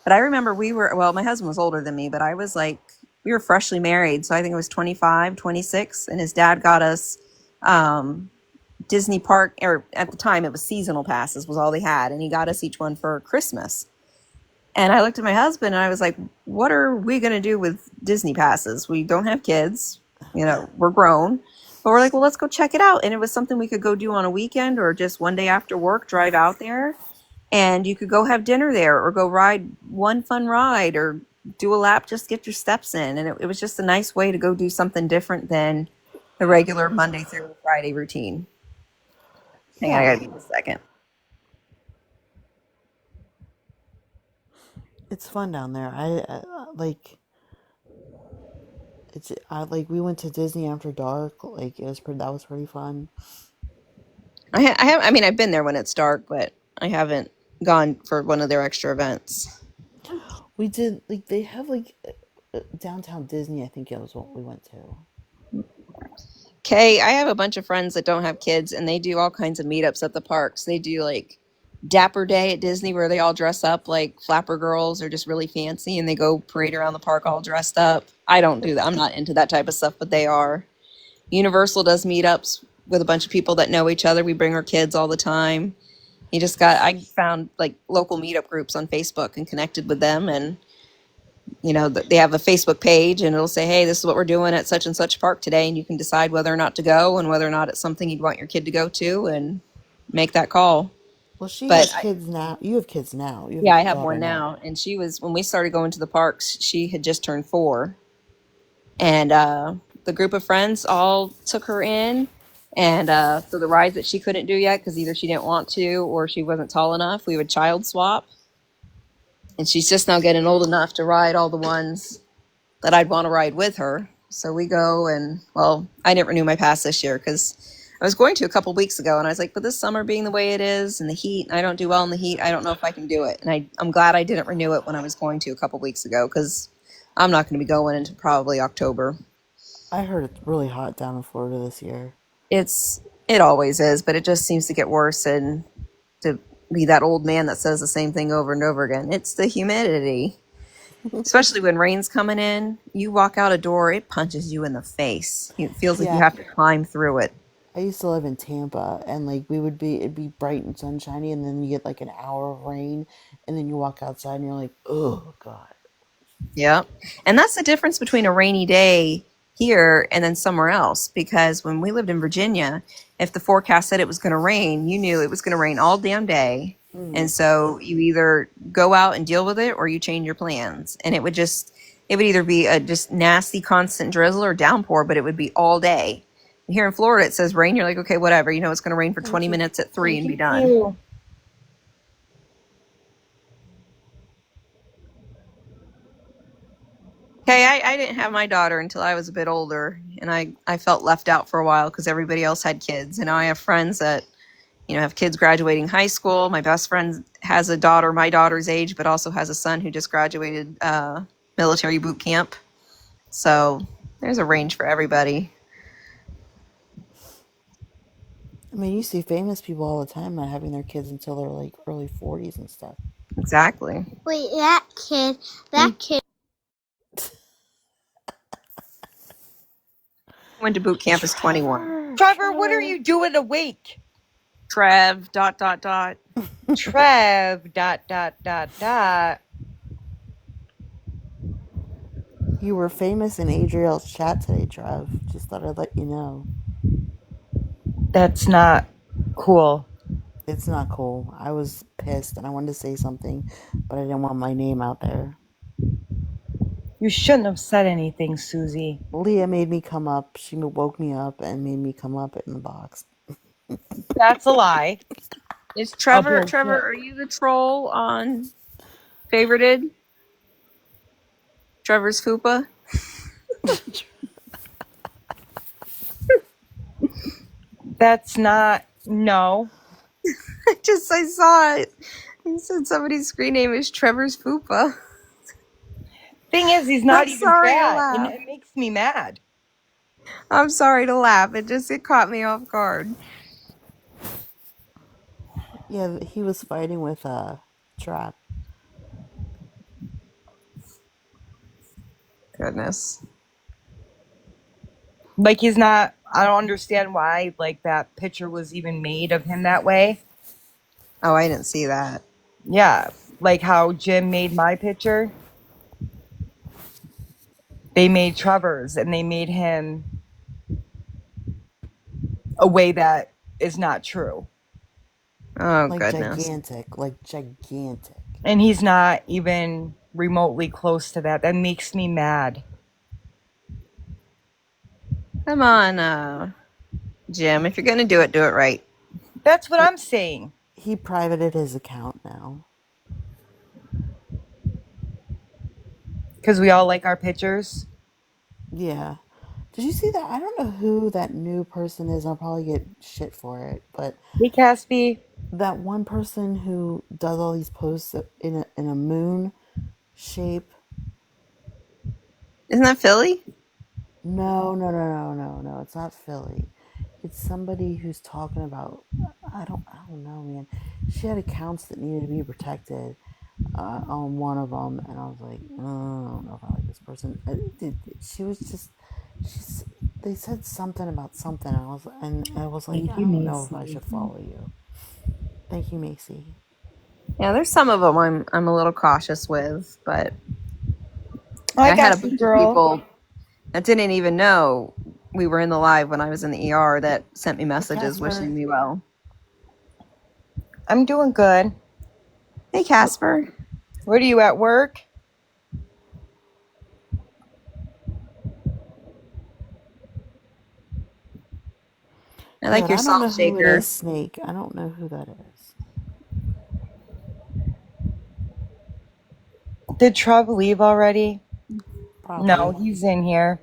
But I remember well, my husband was older than me, but I was like, we were freshly married. So I think it was 25, 26, and his dad got us um, Disney park, or at the time it was seasonal passes was all they had. And he got us each one for Christmas. And I looked at my husband and I was like, what are we going to do with Disney passes? We don't have kids, we're grown. But we're like, well, let's go check it out. And it was something we could go do on a weekend or just one day after work, drive out there. And you could go have dinner there or go ride one fun ride or do a lap, just get your steps in. And it was just a nice way to go do something different than the regular Monday through Friday routine. Hang on, I Yeah. got to give it a second. It's fun down there. I like it's I like we went to Disney after dark. Like that was pretty fun. I mean, I've been there when it's dark, but I haven't gone for one of their extra events. We did like they have like downtown Disney. I think it was what we went to. Okay, I have a bunch of friends that don't have kids, and they do all kinds of meetups at the parks. They do like Dapper Day at Disney, where they all dress up like flapper girls or just really fancy, and they go parade around the park all dressed up. I don't do that. I'm not into that type of stuff, but they are. Universal does meetups with a bunch of people that know each other. We bring our kids all the time. I found like local meetup groups on Facebook and connected with them, and they have a Facebook page and it'll say, hey, this is what we're doing at such and such park today. And you can decide whether or not to go and whether or not it's something you'd want your kid to go to and make that call. Well, she But has kids now. You have kids now. You have yeah, a I have daughter one now. now. And when we started going to the parks, she had just turned 4. And the group of friends all took her in. And so the rides that she couldn't do yet, because either she didn't want to or she wasn't tall enough, we would child swap. And she's just now getting old enough to ride all the ones that I'd want to ride with her. So we go well, I didn't renew my pass this year because I was going to a couple weeks ago and I was like, but this summer being the way it is and the heat, I don't do well in the heat. I don't know if I can do it. And I'm glad I didn't renew it when I was going to a couple weeks ago because I'm not going to be going into probably October. I heard it's really hot down in Florida this year. It always is, but it just seems to get worse and to be that old man that says the same thing over and over again. It's the humidity. Especially when rain's coming in, you walk out a door, it punches you in the face. It feels like you Yeah. have to climb through it. I used to live in Tampa, and like it'd be bright and sunshiny, and then you get like an hour of rain, and then you walk outside, and you're like, oh god. Yeah. And that's the difference between a rainy day here and then somewhere else. Because when we lived in Virginia, if the forecast said it was going to rain, you knew it was going to rain all damn day. And so you either go out and deal with it or you change your plans. And it would either be a just nasty constant drizzle or downpour, but it would be all day. And here in Florida, it says rain. You're like, okay, whatever. It's going to rain for 20 minutes at 3 and be done. Okay, I didn't have my daughter until I was a bit older, and I felt left out for a while because everybody else had kids. And now I have friends that, have kids graduating high school. My best friend has a daughter my daughter's age, but also has a son who just graduated military boot camp. So there's a range for everybody. I mean, you see famous people all the time not having their kids until they're like early 40s and stuff. Exactly. Wait, that kid. Went to boot camp is 21. Trevor, what are you doing awake? Trev, ... Trev, ... You were famous in Adriel's chat today, Trev. Just thought I'd let you know. That's not cool. It's not cool. I was pissed and I wanted to say something, but I didn't want my name out there. You shouldn't have said anything, Susie. Leah made me come up. She woke me up and made me come up in the box. That's a lie. Is Trevor, are you the troll on Favorited? Trevor's Fupa? That's not, no. I saw it. He said somebody's screen name is Trevor's Fupa. Thing is, he's not I'm even sorry to fat, and laugh. it makes me mad. I'm sorry to laugh. It caught me off guard. Yeah, he was fighting with Trap. Goodness. Like, he's not, I don't understand why, like, that picture was even made of him that way. Oh, I didn't see that. Yeah, like how Jim made my picture. They made Trevor's, and they made him a way that is not true. Oh, Like goodness. gigantic. And he's not even remotely close to that. That makes me mad. Come on, Jim. If you're going to do it right. That's what I'm saying. He privated his account now. Because we all like our pictures. Yeah. Did you see that? I don't know who that new person is. I'll probably get shit for it, but Hey, Caspi. that one person who does all these posts in a moon shape. Isn't that Philly? No. It's not Philly. It's somebody who's talking about. I don't know, man. She had accounts that needed to be protected on one of them, and I was like, I don't know if I like this person. She was just. She's. They said something about something. I was like, Thank I you, don't know if I Macy. should follow you. Thank you, Macy. Yeah, there's some of them I'm a little cautious with, but I I had a got you, bunch of girl. people that didn't even know we were in the live when I was in the ER that sent me messages Casper. wishing me well. I'm doing good. Hey, Casper. What are you at work? I like your I don't know salt who it shaker. is, Snake. I don't know who that is. Did Trub leave already? No, Probably. he's in here.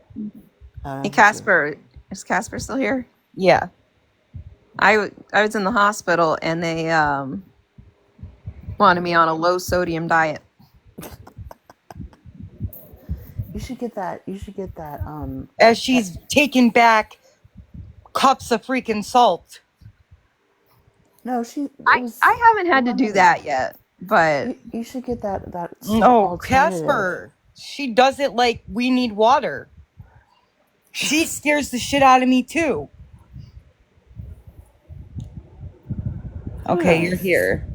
Hey, He's here. Casper. Is Casper still here? Yeah. I was in the hospital and they wanted me on a low sodium diet. You should get that. As she's taking back cups of freaking salt. No, it I was. haven't had to do Remember that yet, but You should get that salt No, alternative. Casper. She does it like we need water. She scares the shit out of me too. Okay, you're here.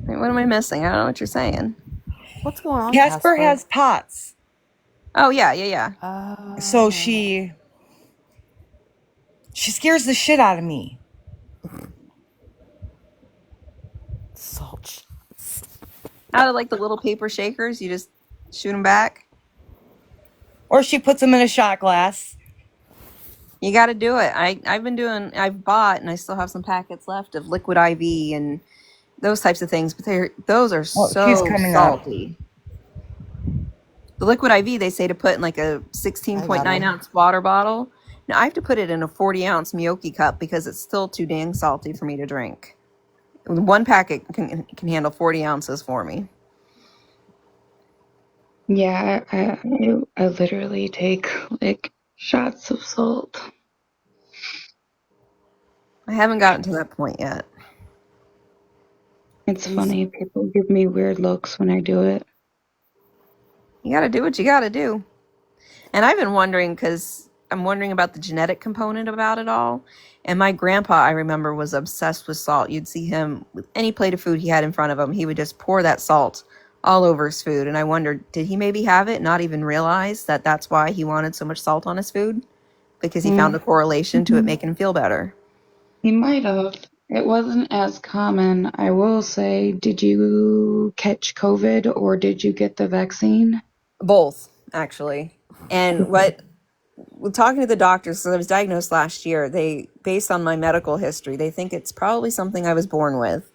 wait, what am I missing? I don't know what you're saying. What's going on, Casper has POTS. Oh, yeah. So she scares the shit out of me. Salt shots. Out of like the little paper shakers, you just shoot them back. Or she puts them in a shot glass. You got to do it. I've bought and I still have some packets left of liquid IV and those types of things, but those are she's so coming salty. The liquid IV, they say to put in like a 16.9 ounce water bottle. Now I have to put it in a 40 ounce Miyoki cup because it's still too dang salty for me to drink. One packet can handle 40 ounces for me. Yeah, I literally take like shots of salt. I haven't gotten to that point yet. It's funny, people give me weird looks when I do it. You got to do what you got to do. And I've been wondering because I'm wondering about the genetic component about it all. And my grandpa, I remember, was obsessed with salt. You'd see him with any plate of food he had in front of him, he would just pour that salt all over his food. And I wondered, did he maybe have it, not even realize that that's why he wanted so much salt on his food? Because he found a correlation to it making him feel better. He might have. It wasn't as common. I will say, did you catch COVID or did you get the vaccine? Both, actually. And talking to the doctors, so I was diagnosed last year, based on my medical history, they think it's probably something I was born with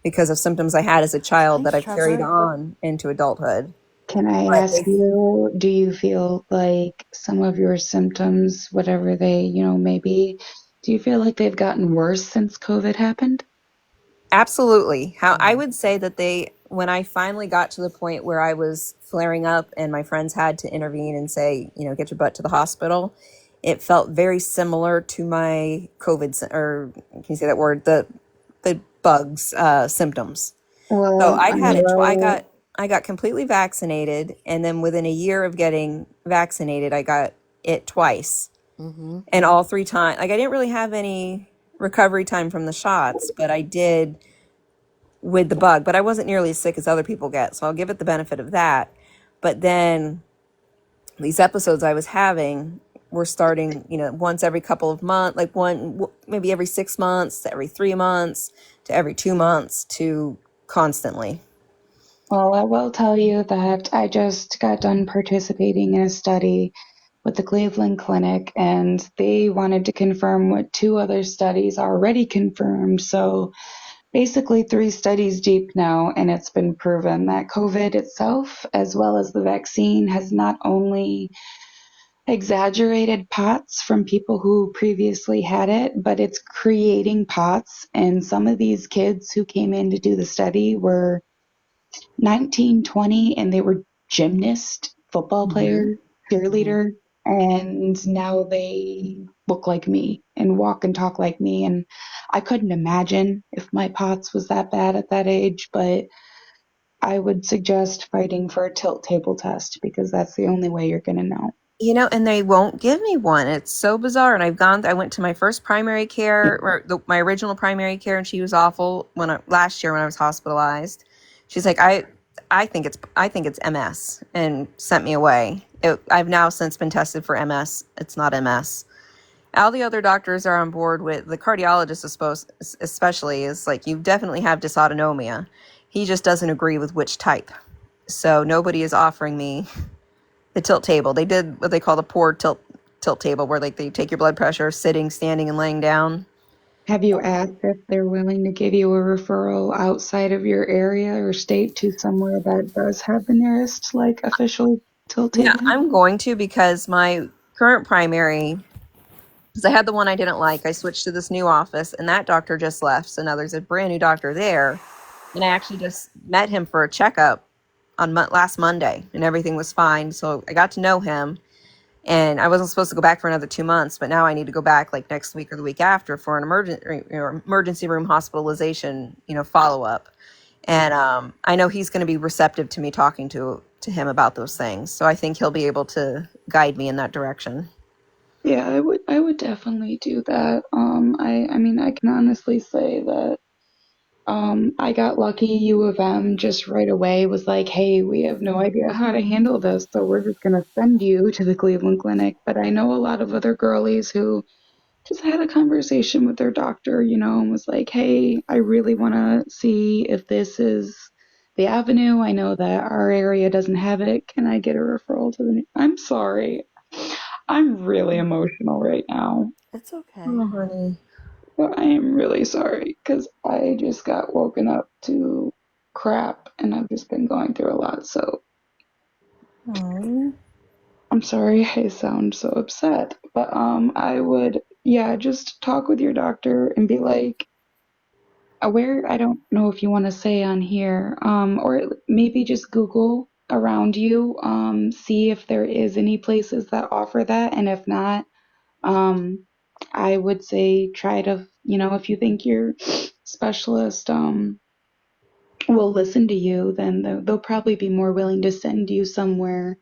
because of symptoms I had as a child that I've carried on into adulthood. Can I ask you, do you feel like some of your symptoms, whatever they, may be, Do you feel like they've gotten worse since COVID happened? Absolutely. How I would say that when I finally got to the point where I was flaring up and my friends had to intervene and say, get your butt to the hospital, it felt very similar to my or can you say that word? The bugs symptoms. So Well, I'd I had it. will. I got completely vaccinated, and then within a year of getting vaccinated, I got it twice, and all three times, like I didn't really have any recovery time from the shots, but I did with the bug. But I wasn't nearly as sick as other people get, so I'll give it the benefit of that. But then these episodes I was having were starting, once every couple of months, like maybe every 6 months to every 3 months to every 2 months to constantly. Well, I will tell you that I just got done participating in a study with the Cleveland Clinic, and they wanted to confirm what two other studies already confirmed. So basically, three studies deep now, and it's been proven that COVID itself, as well as the vaccine, has not only exaggerated POTS from people who previously had it, but it's creating POTS. And some of these kids who came in to do the study were 19, 20, and they were gymnast, football player, cheerleader, and now they look like me and walk and talk like me. And I couldn't imagine if my POTS was that bad at that age, but I would suggest fighting for a tilt table test because that's the only way you're going to know. And they won't give me one. It's so bizarre. And I went to my first primary care, or my original primary care, and she was awful last year when I was hospitalized. She's like, I think it's MS, and sent me away. I've now since been tested for MS. It's not MS. All the other doctors are on board with the cardiologist, especially is like, you definitely have dysautonomia. He just doesn't agree with which type. So nobody is offering me the tilt table. They did what they call the poor tilt table, where like they take your blood pressure sitting, standing, and laying down. Have you asked if they're willing to give you a referral outside of your area or state to somewhere that does have the nearest, like, official tilt Yeah, table? I'm going to, because my current primary, because I had the one I didn't like, I switched to this new office, and that doctor just left. So now there's a brand new doctor there, and I actually just met him for a checkup on last Monday, and everything was fine. So I got to know him. And I wasn't supposed to go back for another 2 months, but now I need to go back like next week or the week after for an emergency room hospitalization, follow up. And I know he's going to be receptive to me talking to him about those things. So I think he'll be able to guide me in that direction. Yeah, I would definitely do that. I mean, I can honestly say that I got lucky. U of M just right away was like, "Hey, we have no idea how to handle this, so we're just gonna send you to the Cleveland Clinic." But I know a lot of other girlies who just had a conversation with their doctor, and was like, "Hey, I really want to see if this is the avenue. I know that our area doesn't have it. Can I get a referral to the?" I'm sorry. I'm really emotional right now. It's okay. Oh, honey. But I am really sorry because I just got woken up to crap and I've just been going through a lot. So Aww. I'm sorry I sound so upset. But I would, yeah, just talk with your doctor and be like, where, I don't know if you want to say on here, or maybe just Google around you, see if there is any places that offer that. And if not, um, I would say try to, if you think your specialist will listen to you, then they'll probably be more willing to send you somewhere.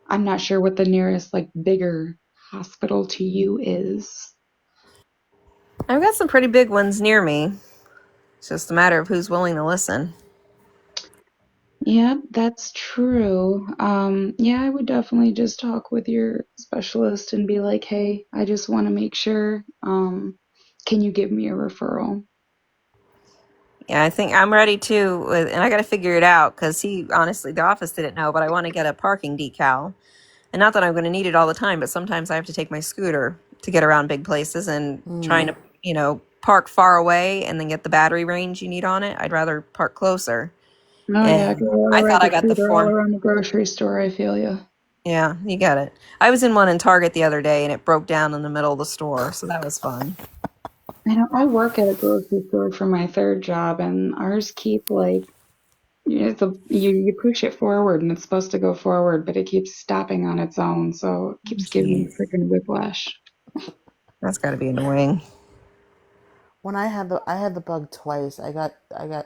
I'm not sure what the nearest, like, bigger hospital to you is. I've got some pretty big ones near me. It's just a matter of who's willing to listen. Yeah, that's true. Yeah, I would definitely just talk with your specialist and be like, hey, I just want to make sure. Can you give me a referral? Yeah, I think I'm ready too, and I got to figure it out, because the office didn't know, but I want to get a parking decal. And not that I'm going to need it all the time, but sometimes I have to take my scooter to get around big places, and trying to, park far away and then get the battery range you need on it. I'd rather park closer. Oh yeah, And girl, I I ride thought the I got the scooter all form. around the grocery store. I feel you. Yeah, you get it. I was in one in Target the other day and it broke down in the middle of the store, so that was fun. I know I work at a grocery store for my third job, and ours keep like you push it forward and it's supposed to go forward, but it keeps stopping on its own, so it keeps giving me Jeez, freaking whiplash. that's got to be annoying. When I had the bug twice. I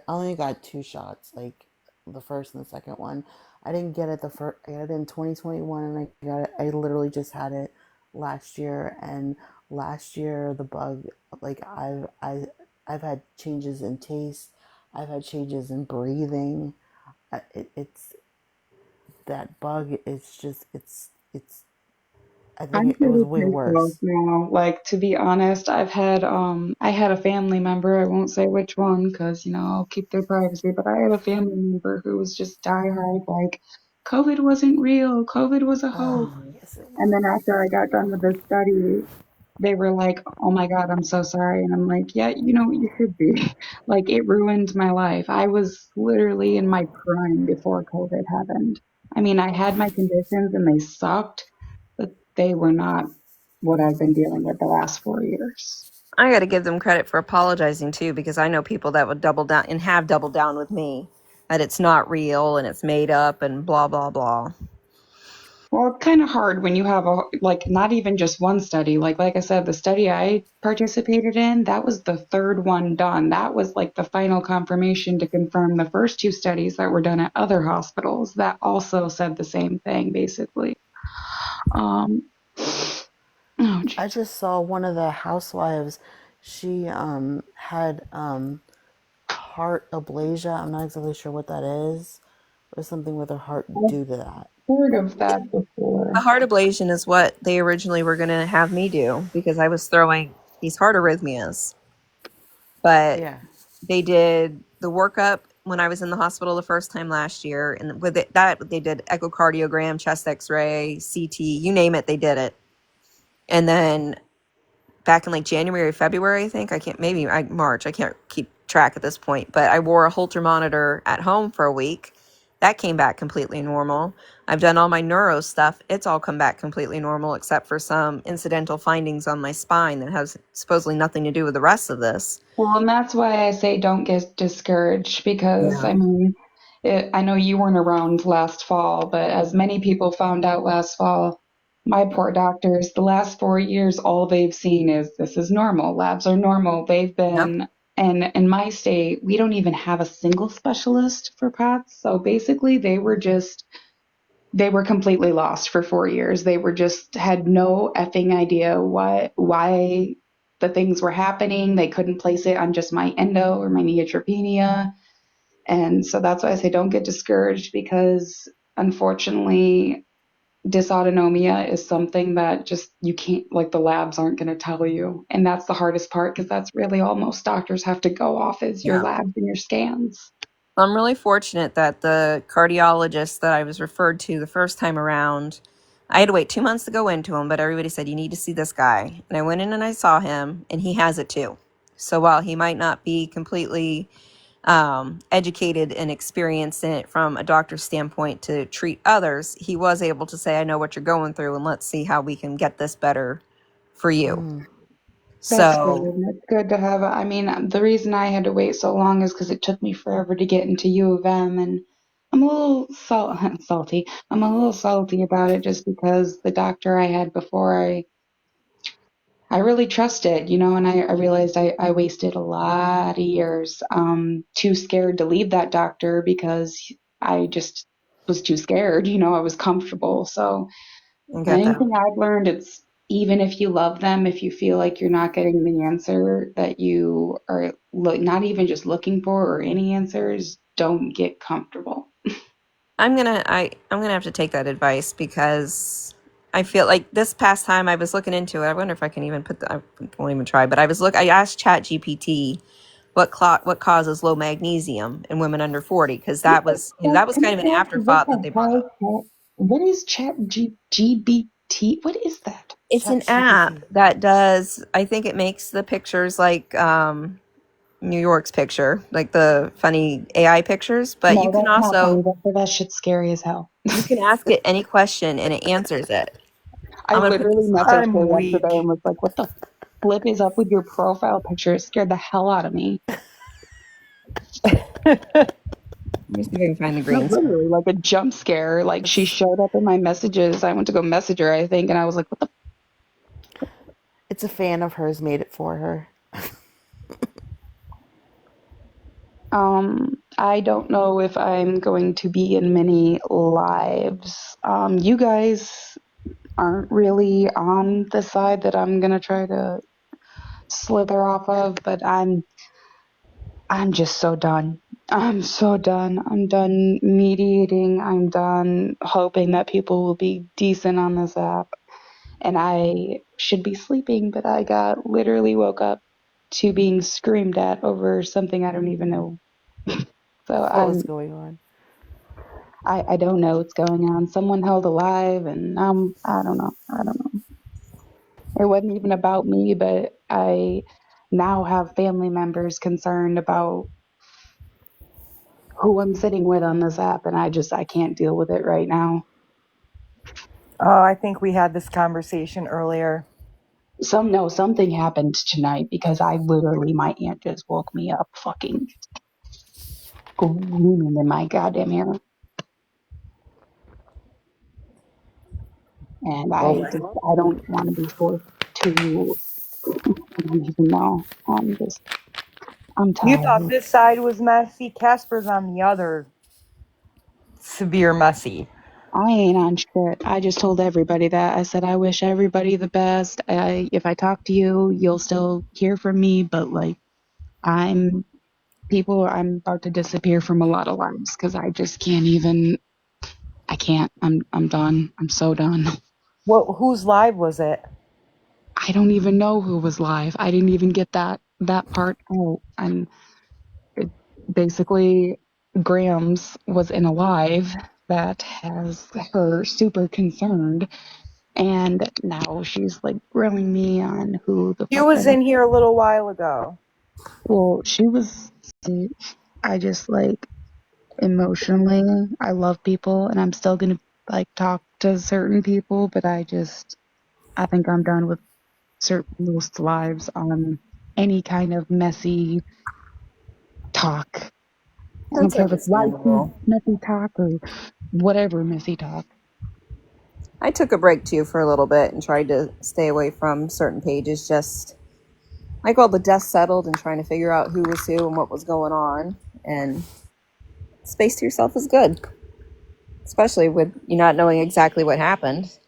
only got two shots, like the first and the second one. I didn't get it the first. I got it in 2021, and I literally just had it last year. And last year the bug, like I've had changes in taste. I've had changes in breathing. It's that bug. It's just it's. I think I'm it was pretty way pissed off worse. now. Like, to be honest, I had a family member, I won't say which one because, I'll keep their privacy, but I had a family member who was just diehard, like, COVID wasn't real, COVID was a hoax. Oh yes, it And was. then after I got done with the study, they were like, "Oh my God, I'm so sorry." And I'm like, "Yeah, you should be." Like, it ruined my life. I was literally in my prime before COVID happened. I mean, I had my conditions and they sucked, but they were not what I've been dealing with the last 4 years. I got to give them credit for apologizing too, because I know people that would double down and have doubled down with me that it's not real and it's made up and blah blah blah. Well, it's kind of hard when you have like not even just one study. Like I said, the study I participated in, that was the third one done. That was like the final confirmation to confirm the first two studies that were done at other hospitals that also said the same thing, basically. Um, oh, I jeez. just saw one of the housewives. She had heart aplasia. I'm not exactly sure what that is, or something with her heart I've due to that. heard of that The before. heart ablation is what they originally were going to have me do because I was throwing these heart arrhythmias. But Yeah. they did the workup when I was in the hospital the first time last year, and with that they did echocardiogram, chest X-ray, CT, you name it, they did it. And then back in like January, February, I think March, I can't keep track at this point, but I wore a Holter monitor at home for a week. That came back completely normal. I've done all my neuro stuff. It's all come back completely normal, except for some incidental findings on my spine that has supposedly nothing to do with the rest of this. Well, and that's why I say don't get discouraged because, Yeah. I mean, I know you weren't around last fall, but as many people found out last fall, my poor doctors, the last 4 years, all they've seen is this is normal. Labs are normal. They've Yep. been, and in my state, we don't even have a single specialist for PATS. So basically, they were completely lost for 4 years. They were just had no effing idea why the things were happening. They couldn't place it on just my endo or my neutropenia. And so that's why I say don't get discouraged because unfortunately dysautonomia is something that just you can't, like, the labs aren't going to tell you. And that's the hardest part because that's really all most doctors have to go off is your Yeah. labs and your scans. I'm really fortunate that the cardiologist that I was referred to the first time around, I had to wait 2 months to go into him, but everybody said, you need to see this guy. And I went in and I saw him, and he has it too. So while he might not be completely educated and experienced in it from a doctor's standpoint to treat others, he was able to say, I know what you're going through, and let's see how we can get this better for you. Mm. That's good. So, It's good to have. I mean, the reason I had to wait so long is because it took me forever to get into U of M, and I'm a little salty. I'm a little salty about it just because the doctor I had before, I really trusted, and I realized I wasted a lot of years. Too scared to leave that doctor because I just was too scared. I was comfortable. So I get that. anything I've learned, it's even if you love them, if you feel like you're not getting the answer that you are not even just looking for or any answers, don't get comfortable. I'm gonna have to take that advice because I feel like this past time I was looking into it. I wonder if I can even I won't even try, but I asked Chat GPT what causes low magnesium in women under 40, because What that the was fuck? that was Can kind of I an ask what afterthought that the they brought hell up. what is GBT? What is that? It's an Chat app GPT. that does, I think it makes the pictures like New York's picture, like the funny AI pictures, but you No, can that's not funny. also That shit's scary as hell. you can ask it any question and it answers it. I I'm gonna put literally this on. messaged her I'm yesterday and weak. was like, "What the flip is up with your profile picture?" It scared the hell out of me. Let me see if I can find the No, green screen. literally, like a jump scare. Like she It's showed up in my messages. I went to go message her, I think, and I was like, "What the?" it's a fan of hers made it for her. I don't know if I'm going to be in many lives. You guys aren't really on the side that I'm gonna try to slither off of, but I'm just so done. I'm so done. I'm done mediating. I'm done hoping that people will be decent on this app. And I should be sleeping, but I got literally woke up to being screamed at over something I don't even know. So What was going on? I don't know what's going on. Someone held alive, and I don't know. I don't know. It wasn't even about me, but I now have family members concerned about who I'm sitting with on this app, and I can't deal with it right now. Oh, I think we had this conversation earlier. Something happened tonight because I literally my aunt just woke me up fucking screaming in my goddamn ear. And Well, I don't want to be forced to I don't even know. I'm you thought tired. this side was messy. Casper's on the other severe messy. I ain't on shit. I just told everybody that. I said I wish everybody the best. If I talk to you, you'll still hear from me, but like I'm I'm about to disappear from a lot of lives because I just can't even. I can't. I'm done. I'm so done. What? Whose live was it? I don't even know who was live. I didn't even get that part out. And it, basically, Grams was in a live that has her super concerned, and now she's like grilling me on who the She fuck was that is. in here a little while ago. Well, she was. I just like emotionally, I love people, and I'm still gonna like talk to certain people, but I think I'm done with certain most lives on any kind of messy talk. I don't That's care if it's wifey understandable. messy talk or whatever messy talk. I took a break too for a little bit and tried to stay away from certain pages, just like all the dust settled and trying to figure out who was who and what was going on. And space to yourself is good, especially with you not knowing exactly what happened.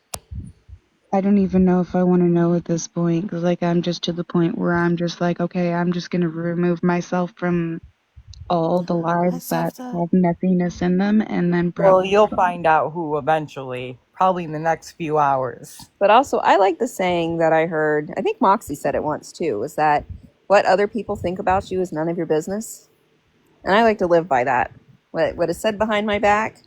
I don't even know if I want to know at this point because, like, I'm just to the point where I'm just like, okay, I'm just gonna remove myself from all the Hi, lives that Safta. have messiness in them, and then Well, probably you'll find out who eventually, probably in the next few hours. But also, I like the saying that I heard. I think Moxie said it once too. Was that what other people think about you is none of your business? And I like to live by that. What is said behind my back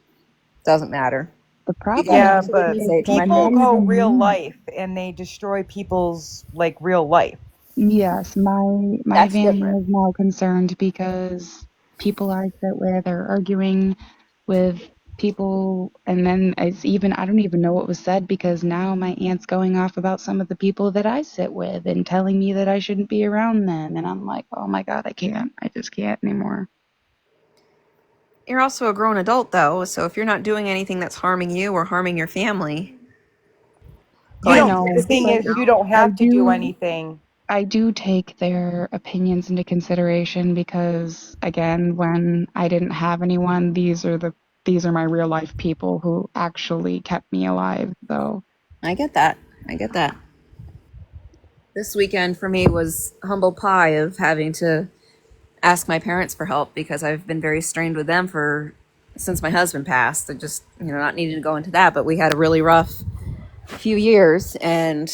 doesn't matter. the You got problem Yeah, is opportunity but to it say it to my people doesn't face. go even real mean. life and they destroy people's like real life. Yes, my That's family different. is now concerned because people I sit with are arguing with people, and then it's even I don't even know what was said because now my aunt's going off about some of the people that I sit with and telling me that I shouldn't be around them, and I'm like, oh my God, I can't. I just can't anymore. You're also a grown adult, though, so if you're not doing anything that's harming you or harming your family, go You I ahead and don't, take know, the a thing seat. but You is, you know, don't have to do anything. I do take their opinions into consideration because again, when I didn't have anyone, these are my real life people who actually kept me alive. So I get that. I get that. This weekend for me was humble pie of having to ask my parents for help because I've been very strained with them for since my husband passed. I just not needing to go into that, but we had a really rough few years, and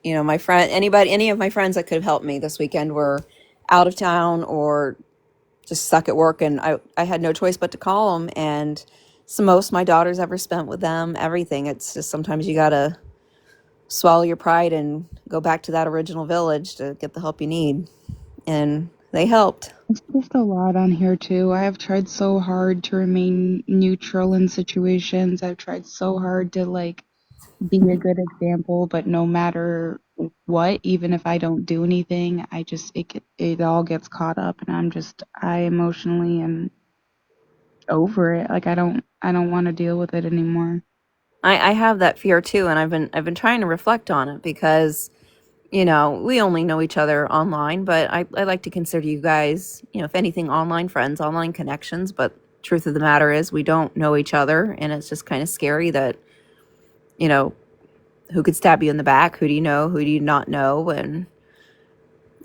my friend, any of my friends that could have helped me this weekend were out of town or just stuck at work, and I had no choice but to call them. And it's the most my daughter's ever spent with them. Everything. It's just sometimes you gotta swallow your pride and go back to that original village to get the help you need. And They helped. It's just a lot on here too. I have tried so hard to remain neutral in situations. I've tried so hard to like be a good example, but no matter what, even if I don't do anything, it all gets caught up, and I emotionally am over it. Like I don't want to deal with it anymore. I have that fear too, and I've been trying to reflect on it because, we only know each other online, but I like to consider you guys, if anything, online friends, online connections. But truth of the matter is we don't know each other, and it's just kind of scary that, you know, who could stab you in the back? Who do you know? Who do you not know? And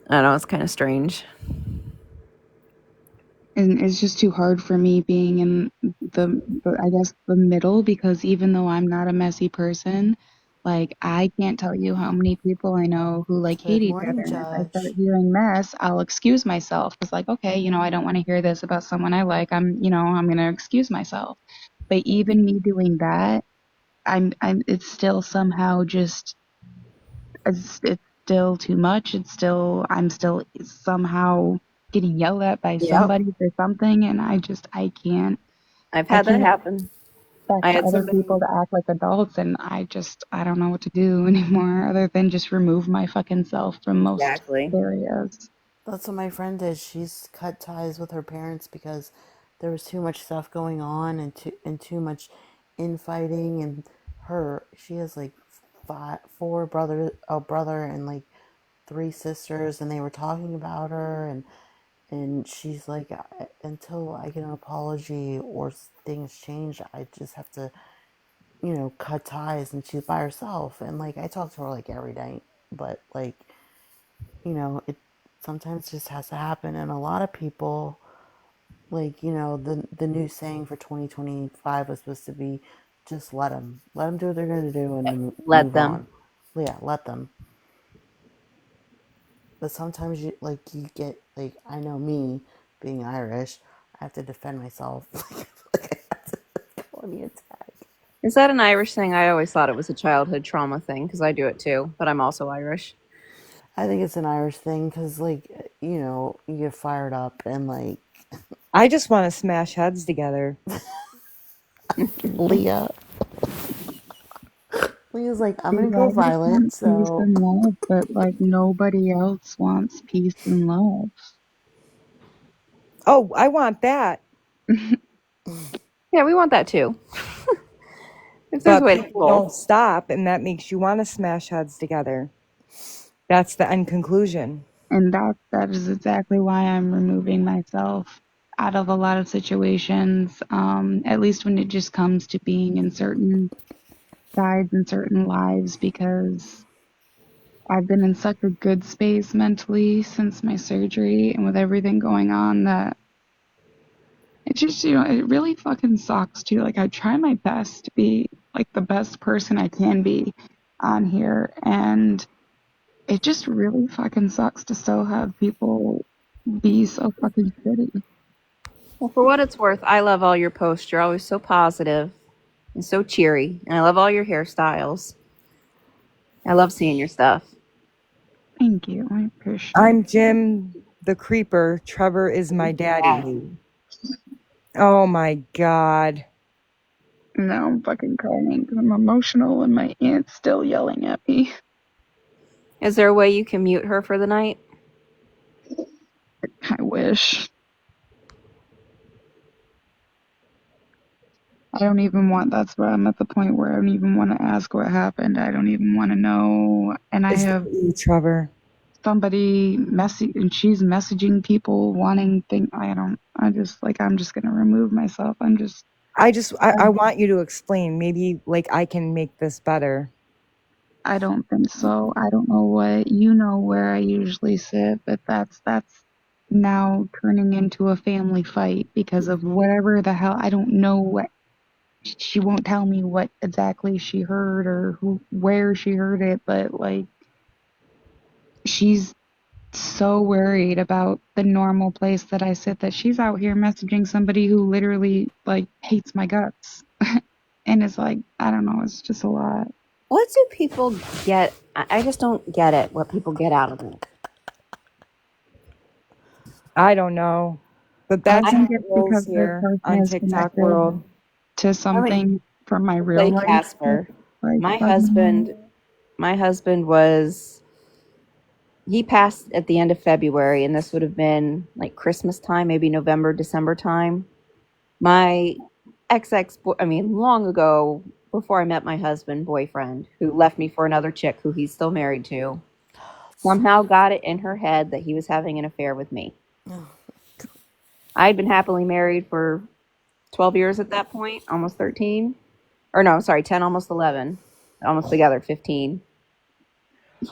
I don't know, it's kind of strange. And it's just too hard for me being in the I guess the middle, because even though I'm not a messy person, like I can't tell you how many people I know who like hate Good each other, morning, and if I start Judge. hearing mess, I'll excuse myself. It's like, okay, I don't want to hear this about someone I like. I'm gonna excuse myself. But even me doing that, it's still somehow just it's still too much. I'm still somehow getting yelled at by Yep. somebody for something, and I can't I've I had that can't happen. I expect had other somebody. people to act like adults, and I don't know what to do anymore other than just remove my fucking self from most Exactly. areas. That's what my friend did. She's cut ties with her parents because there was too much stuff going on and too much infighting. And she has like a brother and like three sisters, and they were talking about her, and she's like, until I get an apology or things change, I just have to, cut ties. And she's by herself, and like I talk to her like every day, but like, it sometimes just has to happen. And a lot of people, like, the new saying for 2025 was supposed to be, just let them do what they're going to do, and then Let move them. on. Yeah, let them. But sometimes you get, like, I know me being Irish, I have to defend myself. Like I have to call me attack. Is that an Irish thing? I always thought it was a childhood trauma thing because I do it too, but I'm also Irish. I think it's an Irish thing because, like, you get fired up and, like, I just want to smash heads together. Leah. Leah's like, I'm See, gonna go I just violent, want peace so and love, but like nobody else wants peace and love. Oh, I want that. Yeah, we want that too. If there's a But way to have people don't both. stop, and that makes you want to smash heads together. That's the end conclusion. And that is exactly why I'm removing myself out of a lot of situations, at least when it just comes to being in certain sides and certain lives, because I've been in such a good space mentally since my surgery and with everything going on, that it just, it really fucking sucks too. Like I try my best to be like the best person I can be on here, and it just really fucking sucks to still have people be so fucking shitty. Well, for what it's worth, I love all your posts. You're always so positive and so cheery, and I love all your hairstyles. I love seeing your stuff. Thank you. I appreciate I'm Jim the Creeper. Trevor is my daddy. Daddy. Oh my God. it. Now I'm fucking crying because I'm emotional and my aunt's still yelling at me. Is there a way you can mute her for the night? I wish. I don't even want, that's where I'm at the point where I don't even want to ask what happened. I don't even want to know. And I Is that have you, Trevor? somebody messy, and she's messaging people wanting things. I'm just going to remove myself. I want you to explain. Maybe like I can make this better. I don't think so. I don't know where I usually sit, but that's now turning into a family fight because of whatever the hell. I don't know what she won't tell me what exactly she heard or where she heard it, but like she's so worried about the normal place that I sit that she's out here messaging somebody who literally like hates my guts. And it's like, I don't know, it's just a lot. What do people get? I just don't get it. What people get out of it. I don't know, but I that's think how it's it rolls because this here person on is TikTok connected world. to I would something from my real say life. Casper. Like, My bugging me. husband was he passed at the end of February, and this would have been like Christmas time, maybe November, December time. My I mean, long ago, before I met my husband, boyfriend, who left me for another chick who he's still married to, somehow got it in her head that he was having an affair with me. I had been happily married for 12 years at that point, almost 13. Or no, sorry, 10, almost 11. Almost together, 15.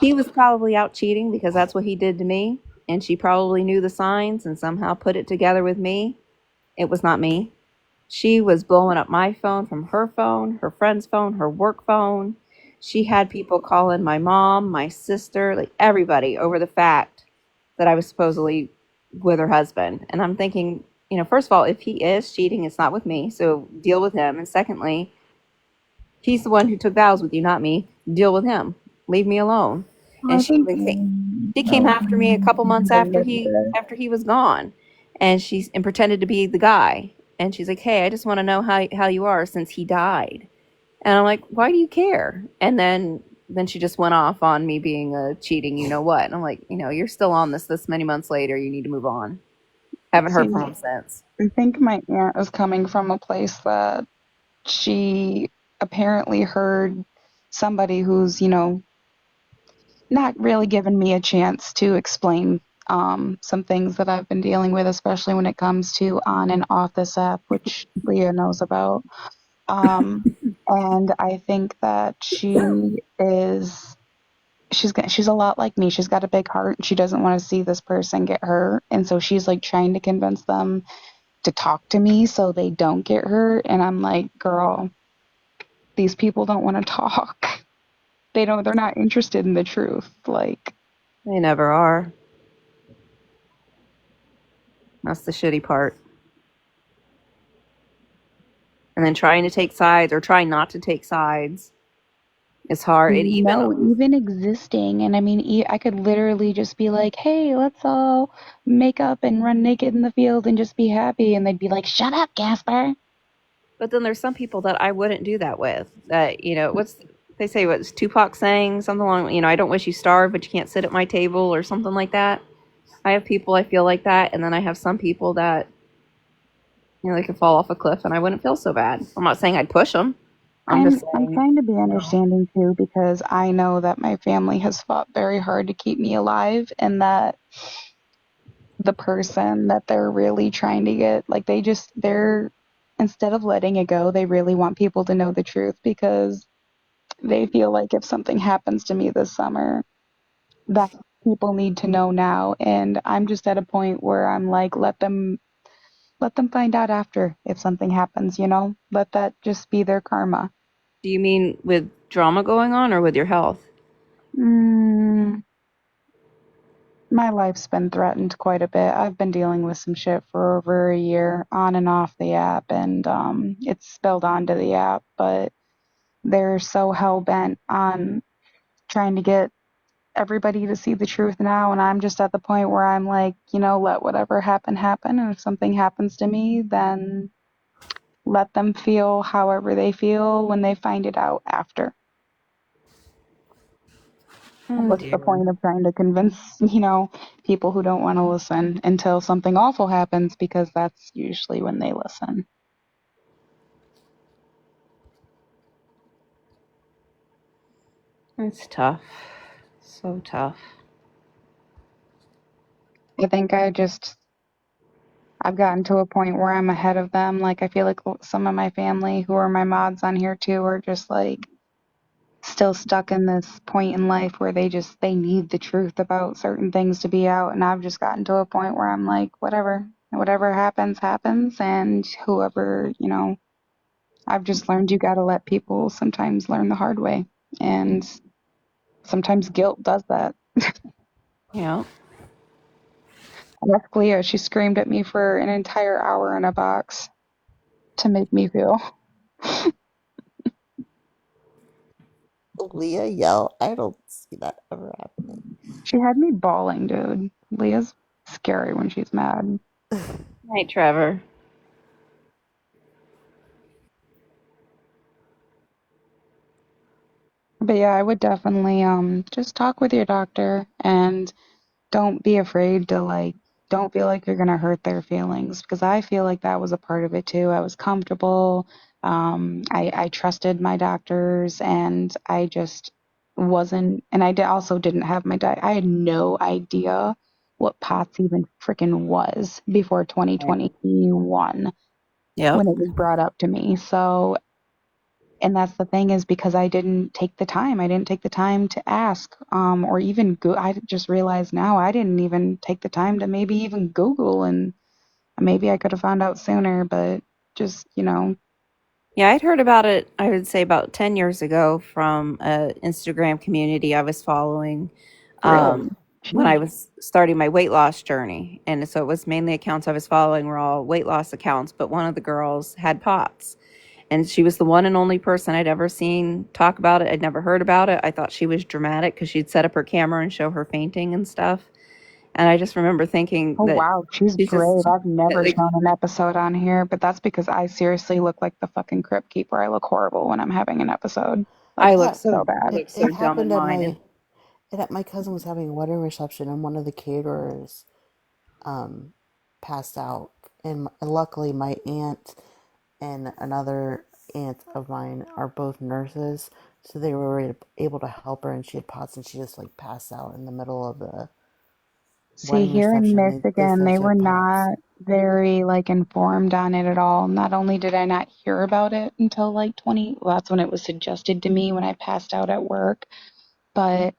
He was probably out cheating because that's what he did to me. And she probably knew the signs and somehow put it together with me. It was not me. She was blowing up my phone from her phone, her friend's phone, her work phone. She had people calling my mom, my sister, like everybody over the fact that I was supposedly with her husband. And I'm thinking, first of all, if he is cheating, it's not with me. So deal with him. And secondly, he's the one who took vows with you, not me. Deal with him. Leave me alone. Well, And I she think he came oh, after me a couple months Elizabeth. after he was gone, and pretended to be the guy. And she's like, "Hey, I just want to know how you are since he died." And I'm like, "Why do you care?" And then she just went off on me being a cheating, you know what? And I'm like, you're still on this many months later. You need to move on. Haven't See, heard from him since. I think my aunt is coming from a place that she apparently heard somebody who's, not really given me a chance to explain some things that I've been dealing with, especially when it comes to on and off this app, which Leah knows about. Um, and I think that she's a lot like me. She's got a big heart. She doesn't want to see this person get hurt, and so she's like trying to convince them to talk to me so they don't get hurt. And I'm like, girl, these people don't want to talk. They're not interested in the truth. Like, They never are. That's the shitty part. And then trying to take sides or trying not to take sides is hard. It even no, even existing. And I mean, I could literally just be like, hey, let's all make up and run naked in the field and just be happy. And they'd be like, shut up, Gasper. But then there's some people that I wouldn't do that with. That what's they say? What's Tupac saying? Something along, I don't wish you starved, but you can't sit at my table, or something like that. I have people I feel like that, and then I have some people that they could fall off a cliff, and I wouldn't feel so bad. I'm not saying I'd push them. I'm just I'm saying, trying to be understanding too because I know that my family has fought very hard to keep me alive and that the person that they're really trying to get, like they're instead of letting it go, they really want people to know the truth because they feel like if something happens to me this summer, that people need to know now. And I'm just at a point where I'm like, let them find out after if something happens, let that just be their karma. do you mean with drama going on or with your health? Mm, my life's been threatened quite a bit. I've been dealing with some shit for over a year on and off the app, and it's spilled onto the app, but they're so hell bent on trying to get everybody to see the truth now. And I'm just at the point where I'm like, let whatever happen happen. And if something happens to me, then let them feel however they feel when they find it out after. Oh What's the dear, point of trying to convince, people who don't want to listen until something awful happens because that's usually when they listen. it's tough, so tough. I think I've gotten to a point where I'm ahead of them. Like, I feel like some of my family who are my mods on here too are just like still stuck in this point in life where they need the truth about certain things to be out. And I've just gotten to a point where I'm like, whatever happens, happens. And whoever, I've just learned you got to let people sometimes learn the hard way. And sometimes guilt does that. Yeah. That's Leah. She screamed at me for an entire hour in a box to make me feel. Leah yell. I don't see that ever happening. She had me bawling, dude. Leah's. scary when she's mad. Night, Trevor. But yeah, I would definitely just talk with your doctor and don't be afraid to like don't feel like you're gonna hurt their feelings because I feel like that was a part of it too. I was comfortable. I trusted my doctors and I just wasn't and also didn't have my diet. I had no idea what POTS even freaking was before Right. 2021 Yep. when it was brought up to me. So and that's the thing is because I didn't take the time. I didn't take the time to ask, or even go. I just realized now I didn't even take the time to maybe even Google, and maybe I could have found out sooner. But just Yeah, I'd heard about it, I would say about 10 years ago from a Instagram community I was following really, when I sheesh. was starting my weight loss journey. And so it was mainly accounts I was following were all weight loss accounts, but one of the girls had POTS. And she was the one and only person I'd ever seen talk about it. I'd never heard about it. I thought she was dramatic because she'd set up her camera and show her fainting and stuff. And I just remember thinking Oh that wow, she's she's brave. just, I've never like, shown an episode on here, but that's because I seriously look like the fucking crypt keeper. I look horrible when I'm having an episode, like I Yeah, so bad. look it so dumb in happened at mine. And my my cousin was having a wedding reception, and one of the caterers um, passed out. And luckily, my aunt and another aunt of mine are both nurses, so they were able to help her. And she had POTS, and she just like passed out in the middle of the See, wedding here in reception. They Michigan, said they she were had POTS. not very like informed on it at all. Not only did I not hear about it until like 20, well, that's when it was suggested to me when I passed out at work, but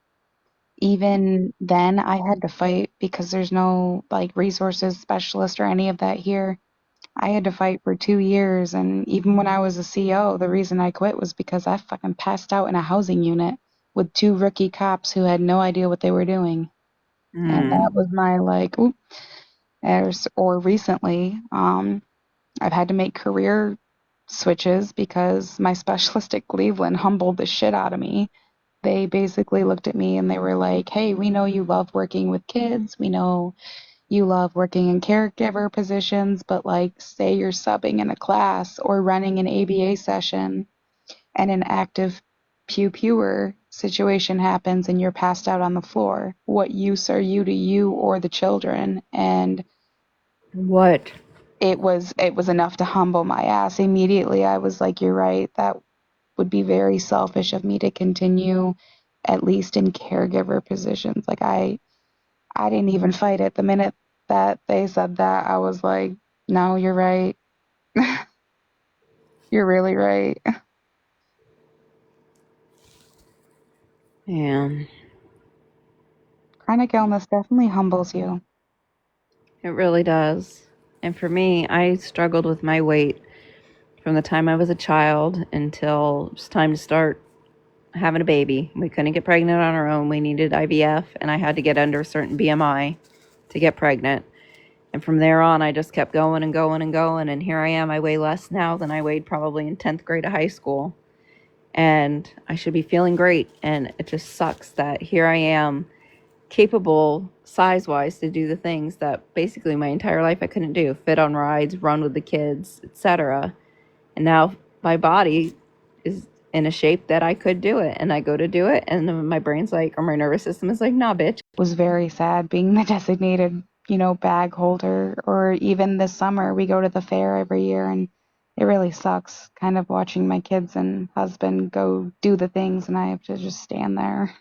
even then I had to fight because there's no like resources specialist or any of that here. I had to fight for 2 years, and even when I was a CO, the reason I quit was because I fucking passed out in a housing unit with two rookie cops who had no idea what they were doing. And that mm, was my like, oop. Or recently, I've had to make career switches because my specialist at Cleveland humbled the shit out of me. They basically looked at me and they were like, "Hey, we know you love working with kids. We know you love working in caregiver positions, but like, say you're subbing in a class or running an ABA session and an active pewer situation happens and you're passed out on the floor. What use are you to you or the children?" And what? it was enough to humble my ass. Immediately I was like, "You're right. That would be very selfish of me to continue at least in caregiver positions." Like I didn't even fight it. The minute that they said that, I was like, "No, you're right. You're really right." Yeah, Chronic illness definitely humbles you. it really does. And for me, I struggled with my weight from the time I was a child until it was time to start having a baby. We couldn't get pregnant on our own. We needed IVF, and I had to get under a certain BMI to get pregnant. And from there on, I just kept going and going and going. And here I am. I weigh less now than I weighed probably in 10th grade of high school. And I should be feeling great. And it just sucks that here I am, capable size wise to do the things that basically my entire life I couldn't do, fit on rides, run with the kids, etc. And now my body is in a shape that I could do it, and I go to do it, and my brain's like, or my nervous system is like, nah, bitch. Was very sad being the designated, bag holder. Or even this summer, we go to the fair every year, and it really sucks kind of watching my kids and husband go do the things, and I have to just stand there.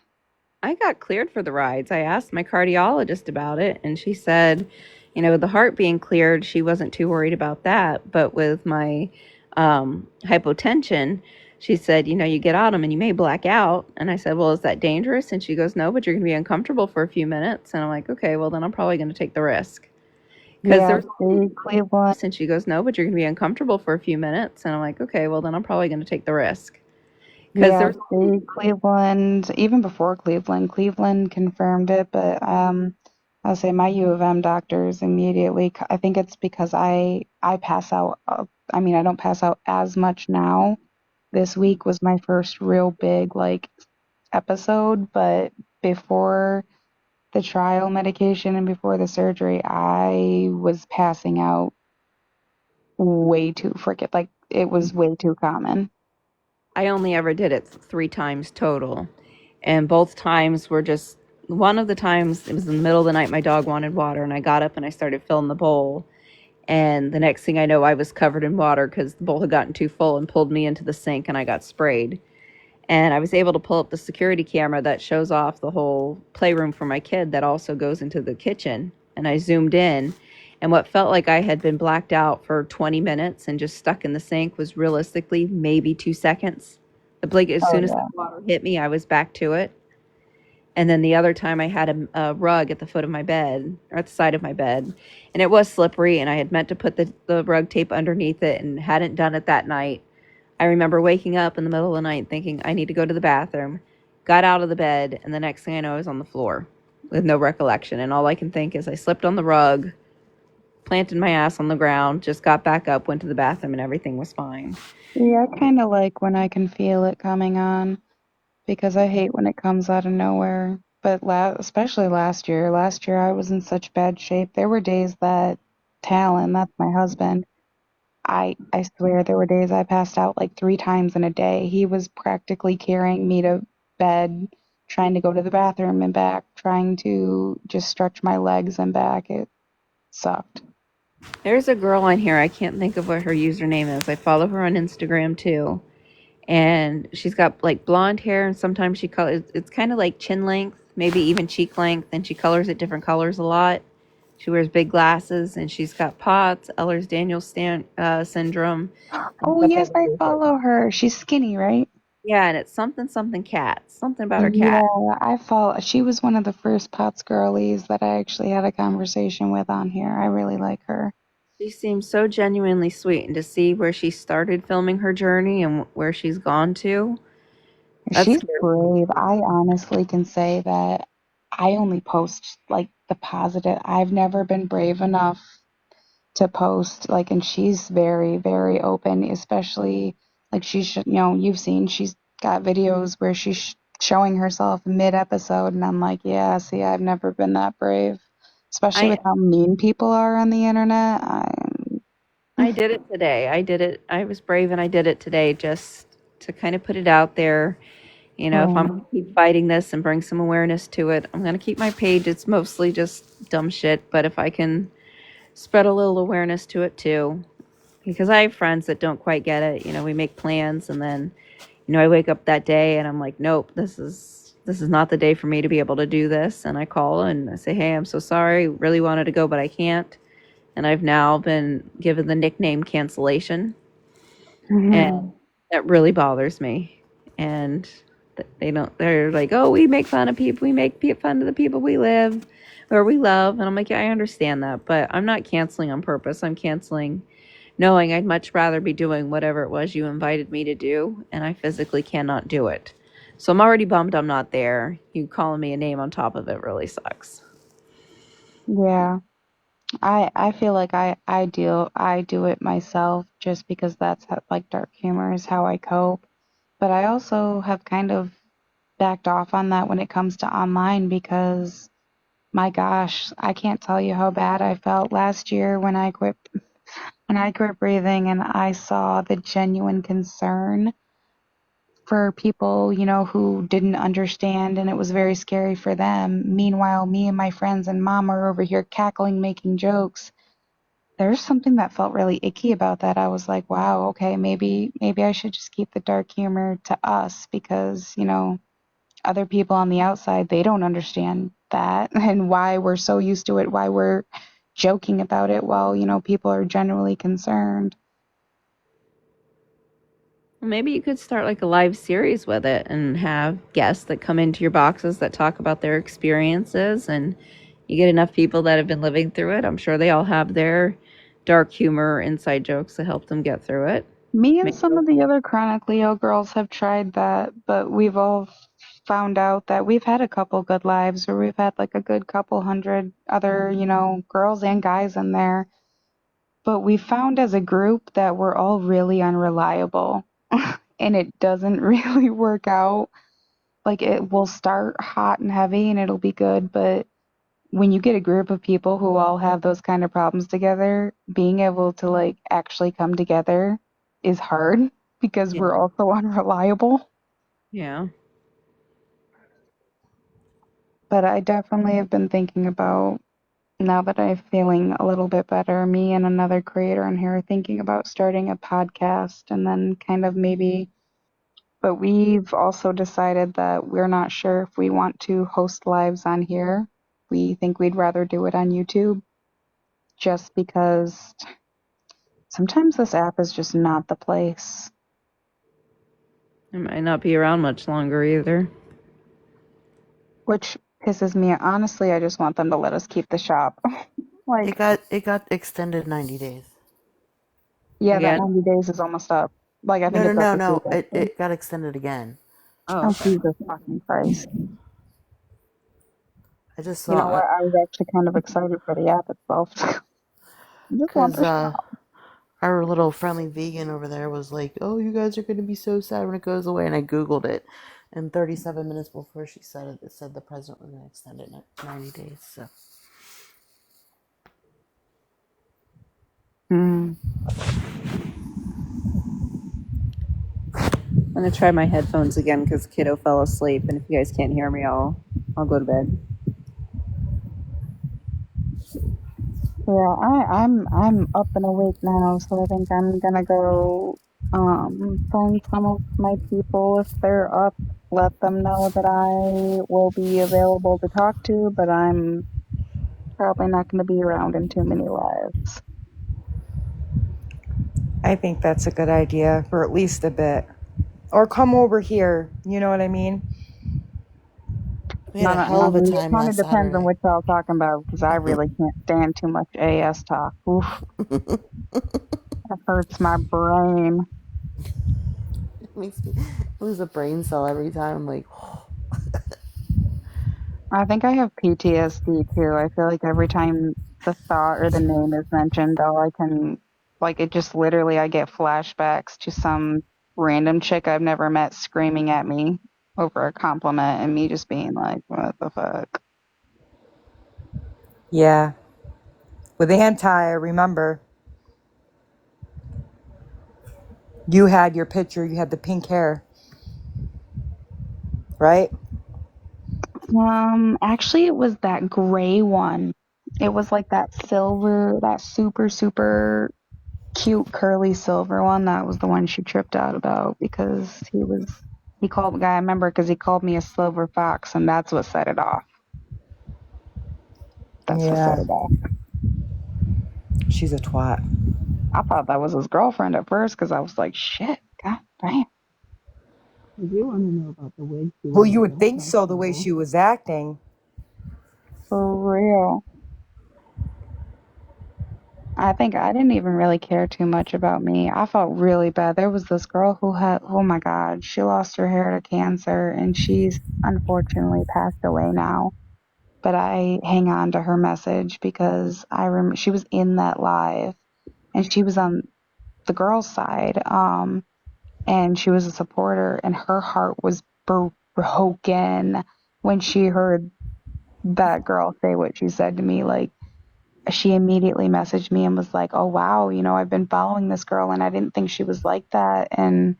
I got cleared for the rides. I asked my cardiologist about it, and she said, with the heart being cleared, she wasn't too worried about that. But with my hypotension, she said, you get on them and you may black out. And I said, well, is that dangerous? And she goes, no, but you're going to be uncomfortable for a few minutes. And I'm like, okay, well, then I'm probably going to take the risk. Because Yeah, there's, see, Cleveland. and she goes, no, but you're going to be uncomfortable for a few minutes. And I'm like, okay, well, then I'm probably going to take the risk. Because Yeah, there's, see, Cleveland, even before Cleveland confirmed it, but I'll say my U of M doctors immediately, I think it's because I pass out, I mean, I don't pass out as much now. This week was my first real big like episode, but before the trial medication and before the surgery, I was passing out way too freaking, like, it was way too common. I only ever did it 3 times total. And both times were just one of the times it was in the middle of the night, my dog wanted water, and I got up and I started filling the bowl. And the next thing I know, I was covered in water because the bowl had gotten too full and pulled me into the sink and I got sprayed. And I was able to pull up the security camera that shows off the whole playroom for my kid that also goes into the kitchen. And I zoomed in, and what felt like I had been blacked out for 20 minutes and just stuck in the sink was realistically maybe 2 seconds. The blink, as Oh soon as the yeah. water hit me, I was back to it. And then the other time I had a rug at the foot of my bed, or at the side of my bed, and it was slippery, and I had meant to put the rug tape underneath it and hadn't done it that night. I remember waking up in the middle of the night thinking, I need to go to the bathroom. Got out of the bed, and the next thing I know, I was on the floor with no recollection. And all I can think is I slipped on the rug, planted my ass on the ground, just got back up, went to the bathroom, and everything was fine. Yeah, I kind of like when I can feel it coming on because I hate when it comes out of nowhere. But especially last year I was in such bad shape. There were days that Talon, that's my husband, I swear there were days I passed out like 3 times in a day. He was practically carrying me to bed, trying to go to the bathroom and back, trying to just stretch my legs and back. It sucked. There's a girl on here, I can't think of what her username is. I follow her on Instagram too. And she's got like blonde hair, and sometimes she colors it's kind of like chin length, maybe even cheek length, and she colors it different colors a lot. She wears big glasses, and she's got POTS, Ehlers-Danlos syndrome, and a Oh, couple yes, of I other. follow her. She's skinny, right? Yeah, and it's something something cat, something about her cat. Yeah, I follow. She was one of the first Potts girlies that I actually had a conversation with on here. I really like her. She seems so genuinely sweet, and to see where she started filming her journey and where she's gone to, that She's scares me. brave. I honestly can say that I only post like the positive. I've never been brave enough to post like, and she's very, very open, especially like you've seen she's got videos where she's showing herself mid episode, and I'm like, yeah, see, I've never been that brave, especially I with how mean people are on the internet. I did it today. I did it. I was brave and I did it today just to kind of put it out there. You know, if I'm Right. going to keep fighting this and bring some awareness to it, I'm going to keep my page. It's mostly just dumb shit, but if I can spread a little awareness to it too, because I have friends that don't quite get it. You know, we make plans and then, I wake up that day and I'm like, nope, this is not the day for me to be able to do this. And I call and I say, hey, I'm so sorry. Really wanted to go, but I can't. And I've now been given the nickname cancellation, and that really bothers me. And they don't. They're like, "Oh, we make fun of people. We make fun of the people we live or we love." And I'm like, "Yeah, I understand that, but I'm not canceling on purpose. I'm canceling knowing I'd much rather be doing whatever it was you invited me to do, and I physically cannot do it. So I'm already bummed I'm not there. You calling me a name on top of it really sucks." Yeah. I feel like I do it myself just because that's how, like, dark humor is how I cope. But I also have kind of backed off on that when it comes to online because my gosh, I can't tell you how bad I felt last year when I quit breathing and I saw the genuine concern for people, who didn't understand, and it was very scary for them. Meanwhile, me and my friends and mom are over here cackling, making jokes. There's something that felt really icky about that. I was like, wow, okay, maybe I should just keep the dark humor to us because, other people on the outside, they don't understand that and why we're so used to it, why we're joking about it while, people are genuinely concerned. Maybe you could start like a live series with it and have guests that come into your boxes that talk about their experiences, and you get enough people that have been living through it. I'm sure they all have their dark humor, inside jokes that help them get through it. Me and Maybe some of the other chronic Leo girls have tried that, but we've all found out that we've had a couple good lives where we've had like a good couple hundred other, girls and guys in there. But we found as a group that we're all really unreliable and it doesn't really work out. Like it will start hot and heavy and it'll be good, but when you get a group of people who all have those kind of problems together, being able to like actually come together is hard because Yeah. we're all so unreliable. Yeah. But I definitely have been thinking about, now that I'm feeling a little bit better, me and another creator on here are thinking about starting a podcast and then kind of maybe, but we've also decided that we're not sure if we want to host lives on here. We think we'd rather do it on YouTube just because sometimes this app is just not the place. It might not be around much longer either. Which pisses me. Honestly, I just want them to let us keep the shop. Like, It got extended 90 days. yeah, that Again? 90 days is almost up. Like, I think it's up this week, No. actually. It got extended again. Oh, Oh, okay. Jesus fucking Christ. I just You know saw what? I was actually kind of excited for the app itself. I just want because the shop. our little friendly vegan over there was like, "Oh, you guys are going to be so sad when it goes away." And I googled it, and 37 minutes before she said it, it said the president was going to extend it 90 days. So Hmm. I'm gonna try my headphones again because kiddo fell asleep, and if you guys can't hear me, I'll go to bed. Yeah, I'm up and awake now, so I think I'm gonna go phone some of my people if they're up, let them know that I will be available to talk to, but I'm probably not gonna be around in too many lives. I think that's a good idea for at least a bit. Or come over here. You know what I mean? we had No, a no, hell no, of a it time kind of last depends on Saturday. what y'all talking about because I really can't stand too much AS talk. Oof, that hurts my brain. It makes me lose a brain cell every time. I'm like, I think I have PTSD too. I feel like every time the thought or the name is mentioned, all I can, like, it just literally, I get flashbacks to some random chick I've never met screaming at me over a compliment and me just being like, what the fuck? Yeah. With anti, I remember you had your picture, you had the pink hair, right? Actually, it was that gray one. It was like that silver, that super, super cute curly silver one. That was the one she tripped out about because he called the guy, I remember because he called me a silver fox and that's what set it off. That's what set Yeah. it off. She's a twat. I thought that was his girlfriend at first because I was like, shit, god damn. I do want to know about the wig she Well, wore you at would the think so the way festival. she was acting. For real. I think I didn't even really care too much about me. I felt really bad. There was this girl who had, oh my God, she lost her hair to cancer and she's unfortunately passed away now. But I hang on to her message because I remember she was in that live and she was on the girls' side. And she was a supporter and her heart was broken when she heard that girl say what she said to me. Like, she immediately messaged me and was like, "Oh wow, I've been following this girl and I didn't think she was like that." And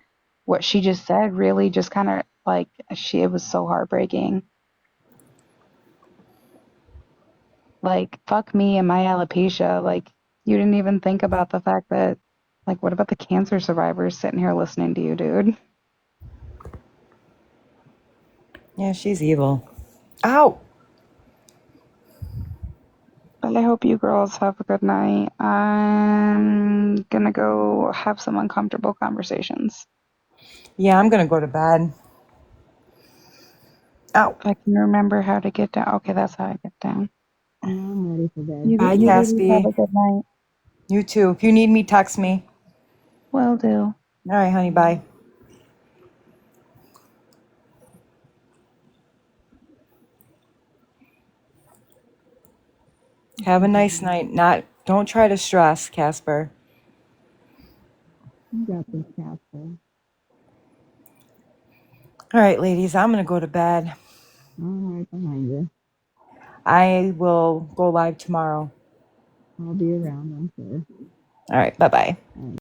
what she just said really just kind of like it was so heartbreaking. Like, fuck me and my alopecia. Like, you didn't even think about the fact that, like, what about the cancer survivors sitting here listening to you, dude? Yeah, she's evil. Ow! But I hope you girls have a good night. I'm gonna go have some uncomfortable conversations. Yeah, I'm gonna go to bed. Ow. If I can remember how to get down. Okay, that's how I get down. Yeah, I'm ready for bed. You, Bye, you ladies have Caspy. a good night. You too. If you need me, text me. Will do. All right, honey. Bye. Have a nice night. Don't try to stress, Casper. You got this, Casper. All right, ladies, I'm gonna go to bed. I'm right behind you. I will go live tomorrow. I'll be around, I'm sure. All right. Bye bye. All right.